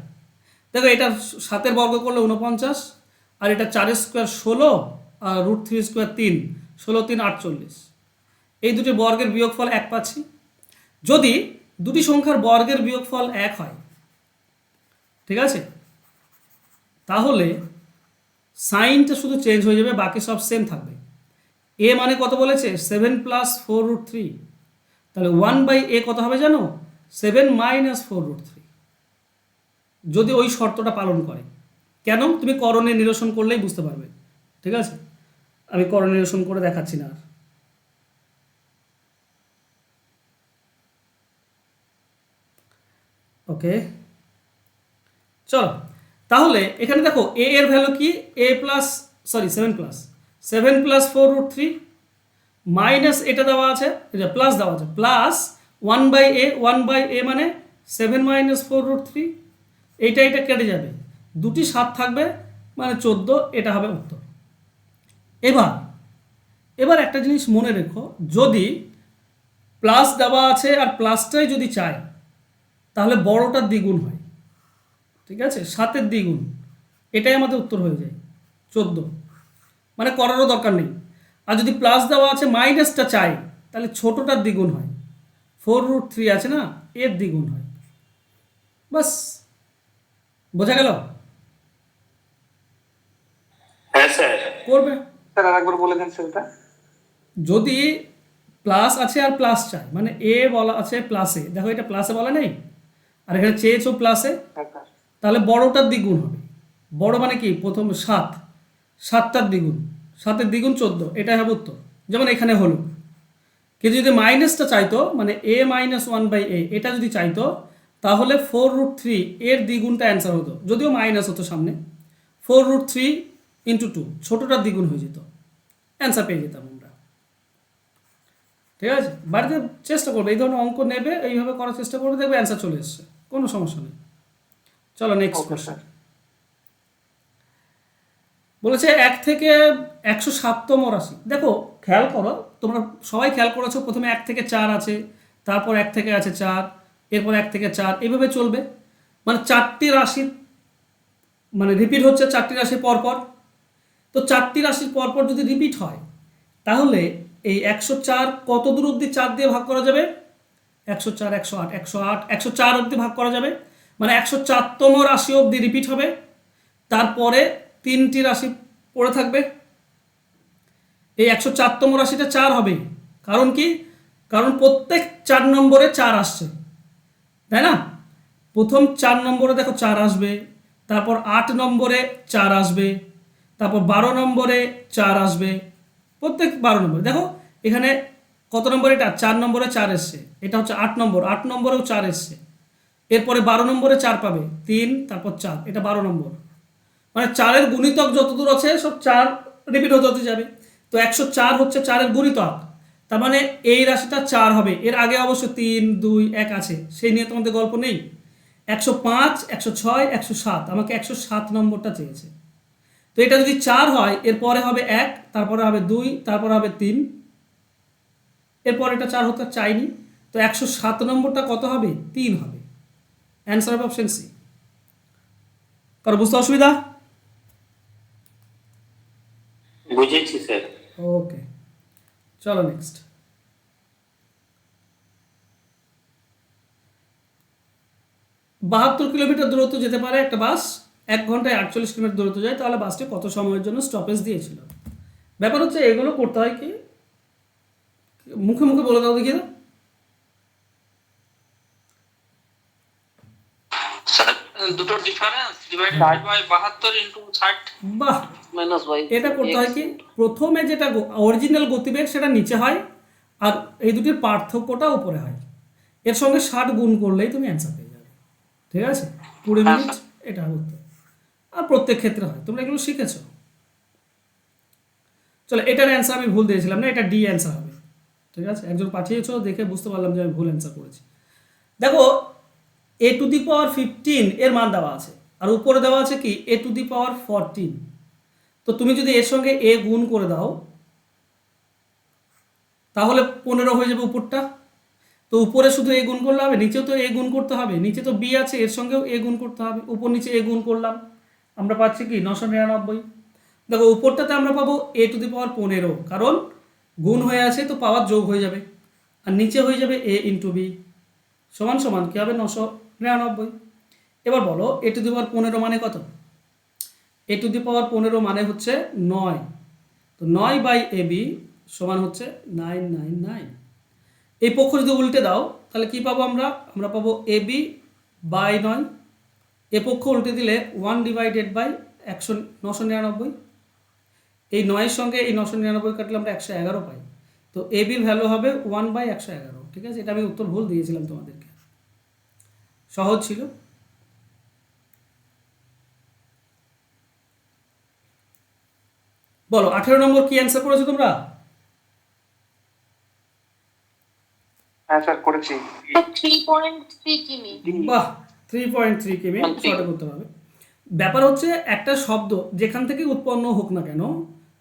দেখো এটা 7-এর বর্গ করলে 49, আর এটা 4 স্কোয়ার 16, আর রুট 3 স্কোয়ার 3, 16 3 48, এই দুটি বর্গের বিয়োগফল 1 পাচ্ছি। যদি দুটি সংখ্যার বর্গের বিয়োগফল 1 হয়, ঠিক আছে, তাহলে সাইনটা শুধু চেঞ্জ হয়ে যাবে, বাকি সব সেম থাকবে। এ মানে কত বলেছে? 7 প্লাস 4 রুট 3, তাহলে 1 বাই এ কত হবে জানো? 7 মাইনাস 4 রুট 3, যদি ওই শর্তটা পালন করে। কেন? তুমি করণে নিরসন করলেই বুঝতে পারবে, ঠিক আছে? আমি করণে নিরসন করে দেখাচ্ছি না আর। ওকে, চলো তাহলে এখানে দেখো এ এর ভ্যালু কি? সেভেন প্লাস 4 রুট 3 মাইনাস এটা দেওয়া আছে, এটা প্লাস দেওয়া আছে, প্লাস 1 বাই এ মানে 7 মাইনাস 4 রুট 3, এইটা কেটে যাবে, দুটি 7 থাকবে, মানে 14, এটা হবে উত্তর। এবার একটা জিনিস মনে রেখো, যদি প্লাস দেওয়া আছে আর প্লাসটাই যদি চাই, তাহলে বড়টার দ্বিগুণ হয়, ঠিক আছে? 7-এর দ্বিগুণ, এটাই আমাদের উত্তর হয়ে যায় 14, মানে করারও দরকার নেই। আর যদি প্লাস দেওয়া আছে মাইনাসটা চাই, তাহলে ছোটটার দ্বিগুণ হয়, 4 রুট 3 আছে না, এর দ্বিগুণ হয়। বাস, বোঝা গেল? হ্যাঁ স্যার। করবে। স্যার আরেকবার বলে দেন স্যার এটা। যদি প্লাস আছে আর প্লাস চাই, মানে এ বলা আছে প্লাসে, দেখো এটা প্লাসে বলা নেই, আর এখানে চেয়েছো প্লাসে, তাহলে বড়টার দ্বিগুণ হবে। বড় মানে কি? প্রথম 7, 7টার দ্বিগুণ, 7-এর দ্বিগুণ 14, এটাই হবে উত্তর। যেমন এখানে হলো, কিন্তু যদি মাইনাসটা চাইতো, মানে এ মাইনাস 1 বাই এ, এটা যদি চাইতো, তাহলে 4 রুট 3 এর দ্বিগুণটা অ্যান্সার হতো, যদিও মাইনাস হতো সামনে। 4 রুট 3 ইন্টু 2, ছোটোটার দ্বিগুণ হয়ে যেত, অ্যান্সার পেয়ে যেতাম আমরা। ঠিক আছে, বাড়িতে চেষ্টা করবে, এই ধরনের অঙ্ক নেবে, এইভাবে করার চেষ্টা করবে, দেখবে অ্যান্সার চলে এসছে, কোনো সমস্যা নেই। চলো নেক্সট ওকে কোশ্চেন। স্যার। বলেছে 1 থেকে 107তম রাশি। দেখো খেয়াল করো, তোমরা সবাই খেয়াল করেছো, প্রথমে 1 থেকে 4 আছে, তারপর 1 থেকে আছে 4, এরপর 1 থেকে 4, এইভাবে চলবে। মানে 4টি রাশি মানে রিপিট হচ্ছে 4টি রাশি পরপর। তো 4টি রাশির পরপর যদি রিপিট হয়, তাহলে এই 104 কত দূর অবধি 4 দিয়ে ভাগ করা যাবে? 104, 108, 108, 104 অবধি ভাগ করা যাবে। মানে 104তম রাশি অবধি রিপিট হবে, তারপরে 3টি রাশি পড়ে থাকবে। এই 104তম রাশিটা 4 হবে, কারণ কি? কারণ প্রত্যেক 4 নম্বরে 4 আসছে, তাই না? প্রথম 4 নম্বরে দেখো 4 আসবে, তারপর 8 নম্বরে 4 আসবে, তারপর 12 নম্বরে 4 আসবে, প্রত্যেক 12 নম্বরে। দেখো এখানে কত নম্বর? এটা 4 নম্বরে 4 এসছে, এটা হচ্ছে 8 নম্বর, 8 নম্বরেও 4 এসছে, এরপরে 12 নম্বরে 4 পাবে, 3, তারপর 4, এটা 12 নম্বর। মানে 4-এর গুণিতক যতদূর আছে সব 4 রিপিট হতে হতে যাবে। তো 104 হচ্ছে 4-এর গুণিতক, তার মানে এই রাশিটা 4 হবে। এর আগে অবশ্য 3, 2, 1 আছে, সেই নিয়ে তোমাদের গল্প নেই। 105, 106, 107, আমাকে 107 নম্বরটা চেয়েছে। তো এটা যদি 4 হয়, এরপরে হবে 1, তারপরে হবে 2, তারপরে হবে 3, এরপর এটা 4 হতে চাইনি। তো 107 নম্বরটা কত হবে? 3 হবে। অ্যান্সার হবে অপশন সি। কারো বুঝতে অসুবিধা? বুঝেছি স্যার। ওকে, চলো নেক্সট। 72 কিলোমিটার দূরত্ব যেতে পারে একটা বাস, 1 ঘন্টায় 48 কিলোমিটার দূরত্ব যায়, তাহলে বাসটি কত সময়ের জন্য স্টপেজ দিয়েছিল? ব্যাপার হচ্ছে এগুলো করতে হয় কি, মুখে মুখে বলে দাও দেখি। স্যার দুটো ডিফারেন্স ডিভাইডেড বাই 72 ইনটু 60 বাহ, মাইনাস ওয়াই। এটা করতে হয় কি, প্রথমে যেটা অরিজিনাল গতিবেগ সেটা নিচে হয়, আর এই দুটির পার্থক্যটা উপরে হয়। এর সঙ্গে 60 গুণ করলেই তুমি অ্যান্সার পেয়ে যাবে। ঠিক আছে, 20 হ্যাঁ, মিনিট এটা করতে, আর প্রত্যেক ক্ষেত্রে হয়, তোমরা এগুলো শিখেছো। চলো, এটার অ্যান্সার আমি ভুল দিয়েছিলাম না, এটা ডি অ্যান্সার হবে। ঠিক আছে, একজন পাঠিয়েছো, দেখে বুঝতে পারলাম যে আমি ভুল অ্যান্সার করেছি। দেখো a⁻15 এর মান দেওয়া আছে, আর উপরে দেওয়া আছে কি a⁻14। তো তুমি যদি এর সঙ্গে এ গুণ করে দাও, তাহলে 15 হয়ে যাবে উপরটা। তো উপরে শুধু এ গুণ করলে হবে, নিচেও তো এ গুণ করতে হবে, নিচে তো বি আছে, এর সঙ্গেও এ গুণ করতে হবে, উপর নিচে এ গুণ করলাম, আমরা পাচ্ছি কি 999। দেখো উপরটাতে আমরা পাবো a⁻15, কারণ গুণ হয়ে আছে তো পাওয়ার যোগ হয়ে যাবে, আর নিচে হয়ে যাবে a ইন্টু বি সমান সমান কী হবে 999। এবার বলো a⁻15 মানে কত? a⁻15 মানে হচ্ছে 9, তো 9/ab সমান হচ্ছে 999। এই পক্ষ যদি উল্টে দাও তাহলে কি পাবো আমরা? আমরা পাবো ab/9, এ পক্ষ উল্টে দিলে 1/999। এই 9-এর সঙ্গে এই 999 কাটলে আমরা 111 পাই, তো এবির ভ্যালু হবে 1/111। ঠিক আছে, এটা আমি উত্তর ভুল দিয়েছিলাম তোমাদেরকে, সহজ ছিল। বলো 18 নম্বর কি অ্যান্সার করেছো তোমরা? হ্যাঁ স্যার করেছি। 3.3 কিমি। বাহ, 3.3 কিমি সঠিক উত্তর হবে। ব্যাপার হচ্ছে একটা শব্দ যেখান থেকে উৎপন্ন হোক না কেন,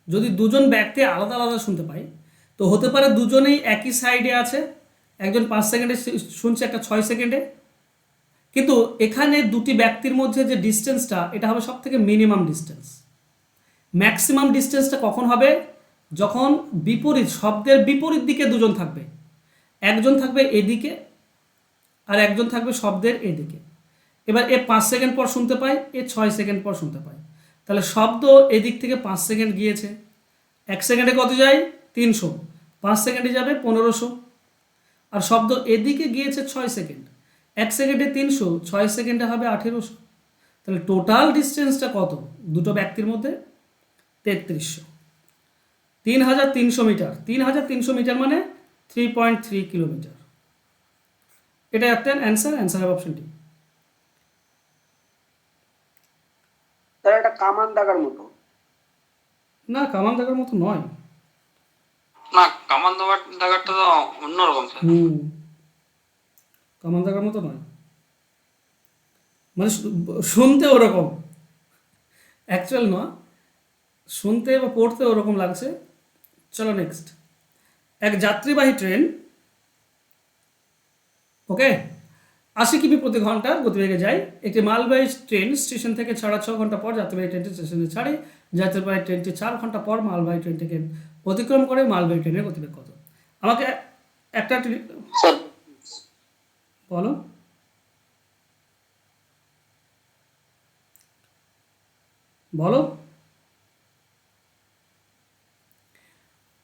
যদি দুজন ব্যক্তি আলাদা আলাদা শুনতে পায়, তো হতে পারে দুজনেই একই সাইডে আছে, একজন 5 সেকেন্ডে শুনছে, একটা 6 সেকেন্ডে, কিন্তু এখানে দুটি ব্যক্তির মধ্যে যে ডিস্টেন্সটা, এটা হবে সব থেকে মিনিমাম ডিস্টেন্স। ম্যাক্সিমাম ডিস্টেন্সটা কখন হবে? যখন বিপরীত শব্দের বিপরীত দিকে দুজন থাকবে, একজন থাকবে এদিকে আর একজন থাকবে শব্দের এদিকে। এবার এ 5 সেকেন্ড পর শুনতে পায়, এ 6 সেকেন্ড পর শুনতে পায়, তাহলে শব্দ এদিক থেকে 5 সেকেন্ড গিয়েছে, 1 সেকেন্ডে কত যায়? 300, 5 সেকেন্ডে যাবে 1500, আর শব্দ এদিকে গিয়েছে 6 সেকেন্ড, 1 সেকেন্ডে 300, 6 সেকেন্ডে হবে 1800। তাহলে টোটাল ডিস্টেন্সটা কত দুটো ব্যক্তির মধ্যে? 3300, 3300 মিটার। 3300 মিটার মানে 3.3 কিলোমিটার। এটা একটা অ্যান্সার হবে অপশন ডি। তার একটা কামান দাগার মতো। না, কামান দেখার মতো নয়। না, কামান দাগারটা তো অন্যরকম স্যার। কামান দাগার মতো নয়, মানে শুনতে ওরকম, অ্যাকচুয়াল নয়, শুনতে বা পড়তে ওরকম লাগছে। চলো নেক্সট। এক যাত্রীবাহী ট্রেন, ওকে, 80 কিমি প্রতি ঘন্টা গতিবেগে যায়। একটি মালবাহী ট্রেন স্টেশন থেকে ছাড়া 6 ঘন্টা পর যাত্রীবাহী ট্রেনটি স্টেশনে ছাড়ে। যাত্রীবাহী ট্রেনটি 4 ঘন্টা পর মালবাহী ট্রেনটিকে অতিক্রম করে। মালবাহী ট্রেনের গতিবেগ কত? আমাকে একটা স্যার বলো। বলো।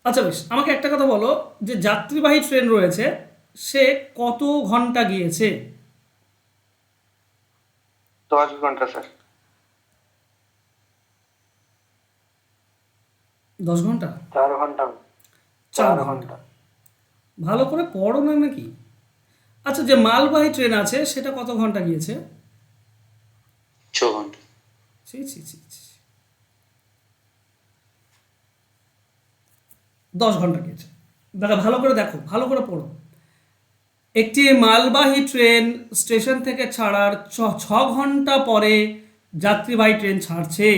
আচ্ছা বেশ, আমাকে একটা কথা বলো, যে যাত্রীবাহী ট্রেন রয়েছে সে কত ঘন্টা গিয়েছে? 10 ঘন্টা স্যার। 10 ঘন্টা? 4 ঘন্টা। 4 ঘন্টা। ভালো করে পড়ো না নাকি? আচ্ছা, যে মালবাহী ট্রেন আছে সেটা কত ঘন্টা গিয়েছে? 6 ঘন্টা। ছি ছি ছি ছি। 10 ঘন্টা গিয়েছে। দাদা ভালো করে দেখো, ভালো করে পড়ো। একটি মালবাহী ট্রেন স্টেশন থেকে ছাড়ার 6 ঘন্টা পরে যাত্রীবাহী ট্রেন ছাড়ছে,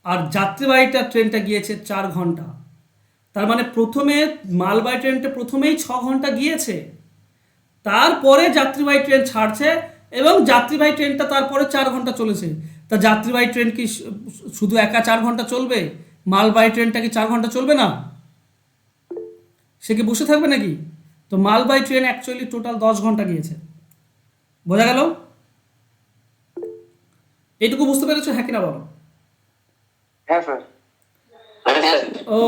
আর যাত্রীবাহীটা ট্রেনটা গিয়েছে 4 ঘন্টা। তার মানে প্রথমে মালবাহী ট্রেনটা প্রথমেই 6 ঘন্টা গিয়েছে, তারপরে যাত্রীবাহী ট্রেন ছাড়ছে, এবং যাত্রীবাহী ট্রেনটা তারপরে 4 ঘন্টা চলেছে। তা যাত্রীবাহী ট্রেন কি শুধু একা 4 ঘন্টা চলবে? মালবাহী ট্রেনটা কি 4 ঘন্টা চলবে না? সে কি বসে থাকবে নাকি? তো মালবাহী ট্রেন অ্যাকচুয়ালি টোটাল 10 ঘন্টা গিয়েছে। বোঝা গেল? এইটুকু বুঝতে পেরেছো, হ্যাঁ কিনা বলো? হ্যাঁ স্যার। হ্যাঁ স্যার।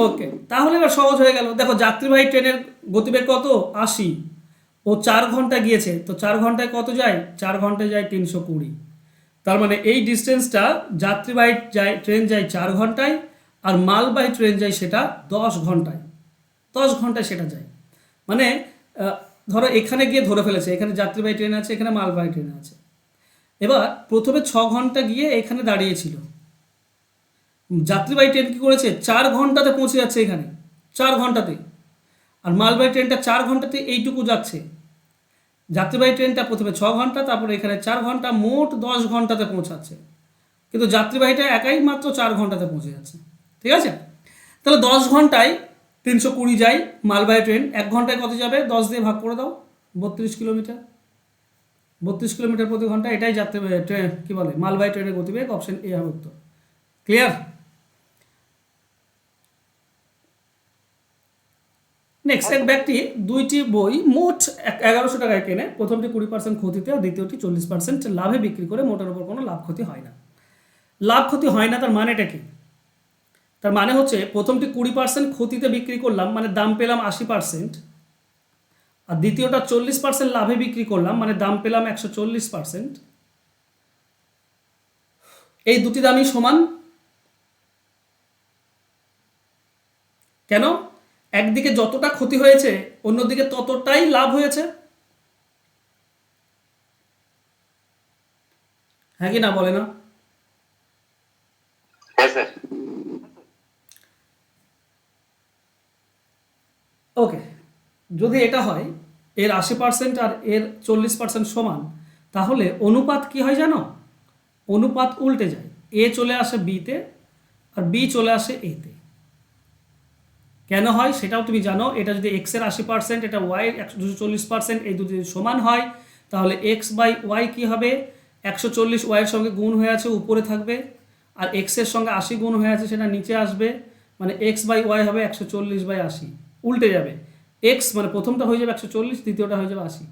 ওকে, তাহলে এবার সহজ হয়ে গেল। দেখো যাত্রীবাহী ট্রেনের গতিবেগ কত? 80। ও 4 ঘন্টা গিয়েছে, তো 4 ঘন্টায় কত যায়? 4 ঘন্টায় যায় 320। তার মানে এই ডিস্টেন্সটা যাত্রীবাহী ট্রেন যায় 4 ঘন্টায়, আর মালবাহী ট্রেন যায় সেটা 10 ঘন্টায়। 10 ঘন্টায় সেটা যায়। মানে ধরো এখানে গিয়ে ধরে ফেলেছে, এখানে যাত্রীবাহী ট্রেন আছে, এখানে মালবাহী ট্রেন আছে। এবার প্রথমে 6 ঘন্টা গিয়ে এখানে দাঁড়িয়েছিল, যাত্রীবাহী ট্রেন কী করেছে? 4 ঘন্টাতে পৌঁছে যাচ্ছে এখানে, 4 ঘন্টাতে। আর মালবাহী ট্রেনটা 4 ঘন্টাতে এইটুকু যাচ্ছে। যাত্রীবাহী ট্রেনটা প্রথমে 6 ঘন্টা, তারপরে এখানে 4 ঘন্টা, মোট 10 ঘন্টাতে পৌঁছাচ্ছে। কিন্তু যাত্রীবাহীটা একাই মাত্র 4 ঘন্টাতে পৌঁছে যাচ্ছে। ঠিক আছে? তাহলে 10 ঘন্টায় 320 যায় মালবাহী ট্রেন। 1 ঘন্টায় কত যাবে? 10 দিয়ে ভাগ করে দাও, 32 কিলোমিটার। 32 কিলোমিটার প্রতি ঘন্টা, এটাই যাত্রীবাহী ট্রেন কী বলে, মালবাহী ট্রেনের গতিবেগ। অপশন এ হবে উত্তর। ক্লিয়ার? নেক্সট, এক ব্যক্তি 2টি বই মোট 1100 টাকায় কেনে। প্রথমটি 20% ক্ষতিতে, আর দ্বিতীয়টি 40% লাভে বিক্রি করে। মোটের উপর কোনো লাভ ক্ষতি হয় না। লাভ ক্ষতি হয় না তার মানেটা কি? তার মানে হচ্ছে প্রথমটি 20% ক্ষতিতে বিক্রি করলাম, মানে দাম পেলাম 80%, আর দ্বিতীয়টা 40% লাভে বিক্রি করলাম, মানে দাম পেলাম 140%। এই দুটি দামই সমান। কেন? একদিকে যতটা ক্ষতি হয়েছে অন্যদিকে ততটাই লাভ হয়েছে। হ্যাঁ কি না বলে না? হ্যাঁ স্যার। ওকে, যদি এটা হয় এর 80% আর এর 40% সমান, তাহলে অনুপাত কি হয় জানো? অনুপাত উল্টে যায়। এ চলে আসে বিতে, আর বি চলে আসে এতে। কেন হয় সেটাও তুমি জানো। এটা যদি এক্সের 80%, এটা ওয়াই 240%, এই দুটি সমান হয়, তাহলে এক্স বাই ওয়াই কী হবে? 140 ওয়াইয়ের সঙ্গে গুণ হয়ে আছে, উপরে থাকবে, আর এক্সের সঙ্গে 80 গুণ হয়ে আছে, সেটা নিচে আসবে। মানে এক্স বাই ওয়াই হবে 140/80। উল্টে যাবে। এক্স মানে প্রথমটা হয়ে যাবে 140, দ্বিতীয়টা হয়ে যাবে 80।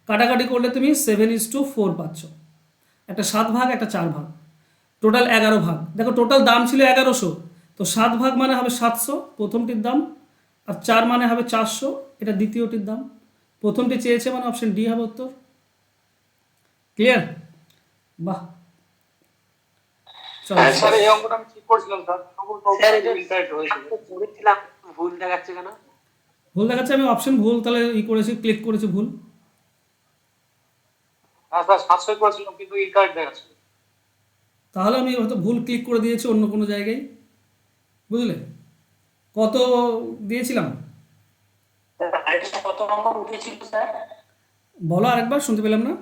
কাটাকাটি করলে তুমি 7:4 পাচ্ছ। একটা 7 ভাগ, একটা 4 ভাগ, টোটাল 11 ভাগ। দেখো টোটাল দাম ছিল 1100, তো 7 ভাগ মানে হবে 700 প্রথমটির দাম, আর 4 মানে হবে 400, এটা দ্বিতীয়টির দাম। প্রথমটি চেয়েছে মানে অপশন ডি হবে উত্তর। ক্লিয়ার? বাহ, চলো। স্যার এই অঙ্কটা আমি ঠিক করছিলাম স্যার। স্যার এটা পড়েছিলাম, ভুল দেখাচ্ছে কেন? ভুল দেখাচ্ছে, আমি অপশন ভুল তাহলে করেছি, ক্লিক করেছি ভুল। হ্যাঁ স্যার 700 করেছিলাম, কিন্তু ইনকারেক্ট দেখাচ্ছে। তাহলে আমি হয়তো ভুল ক্লিক করে দিয়েছি অন্য কোনো জায়গায়, বুঝলে? কত দিয়েছিলাম কত নম্বর উঠেছিল স্যার? বলো আরেকবার, শুনতে পেলাম না।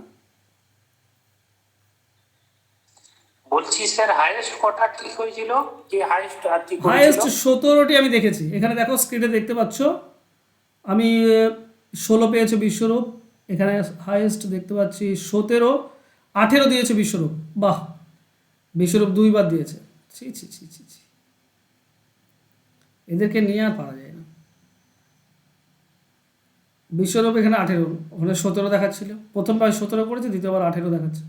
বলছি স্যার হাইয়েস্ট কটা ঠিক হয়েছিল, যে হাইয়েস্ট আর ঠিক হাইয়েস্ট হয়েছিল? 17টি আমি দেখেছি। এখানে দেখো স্ক্রিনে দেখতে পাচ্ছ, আমি 16 পেয়েছে বিশ্বরূপ। এখানে হাইয়েস্ট দেখতে পাচ্ছি 17, 18 দিয়েছে বিশ্বরূপ। বাহ, বিশ্বরূপ 2বার দিয়েছে। ছি ছি ছি ছি ছি, এদেরকে নিয়ে আর পারা যায় না। বিশ্বরূপ এখানে 18, ওখানে 17 দেখাচ্ছিল। প্রথমবার 17 করেছে, দ্বিতীয়বার 18 দেখাচ্ছে।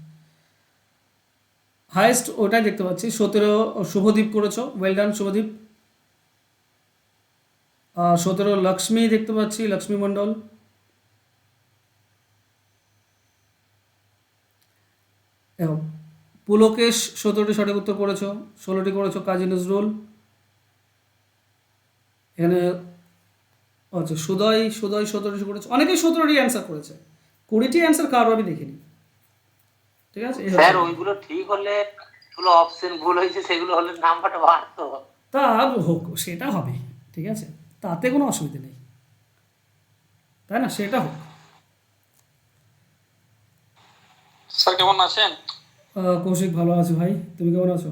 হাইয়েস্ট ওটাই দেখতে পাচ্ছি 17 শুভদীপ করেছো, ওয়েল ডান শুভদীপ। 17 লক্ষ্মী দেখতে পাচ্ছি, লক্ষ্মী মণ্ডল। এবং পুলকেশ 17টি সঠিক উত্তর করেছো, 16টি করেছো কাজী নজরুল। এখানে আচ্ছা সুদয় 17টি করেছো, অনেকেই 17টি অ্যান্সার করেছে। 20টি অ্যান্সার কারো আমি দেখিনি। ঠিক আছে, এই হচ্ছে স্যার ব্যাপার। ওইগুলো ঠিক হলে, যেগুলো অপশন ভুল হয়েছে সেগুলো হলে নাম্বারটা বাড়তো। তা হোক, সেটা হবে, ঠিক আছে, তাতে কোনো অসুবিধা নেই, তাই না, সেটা হোক। স্যার কেমন আছেন? কৌশিক ভালো আছো ভাই, তুমি কেমন আছো?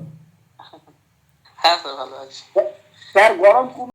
হ্যাঁ স্যার ভালো আছি। স্যার গরম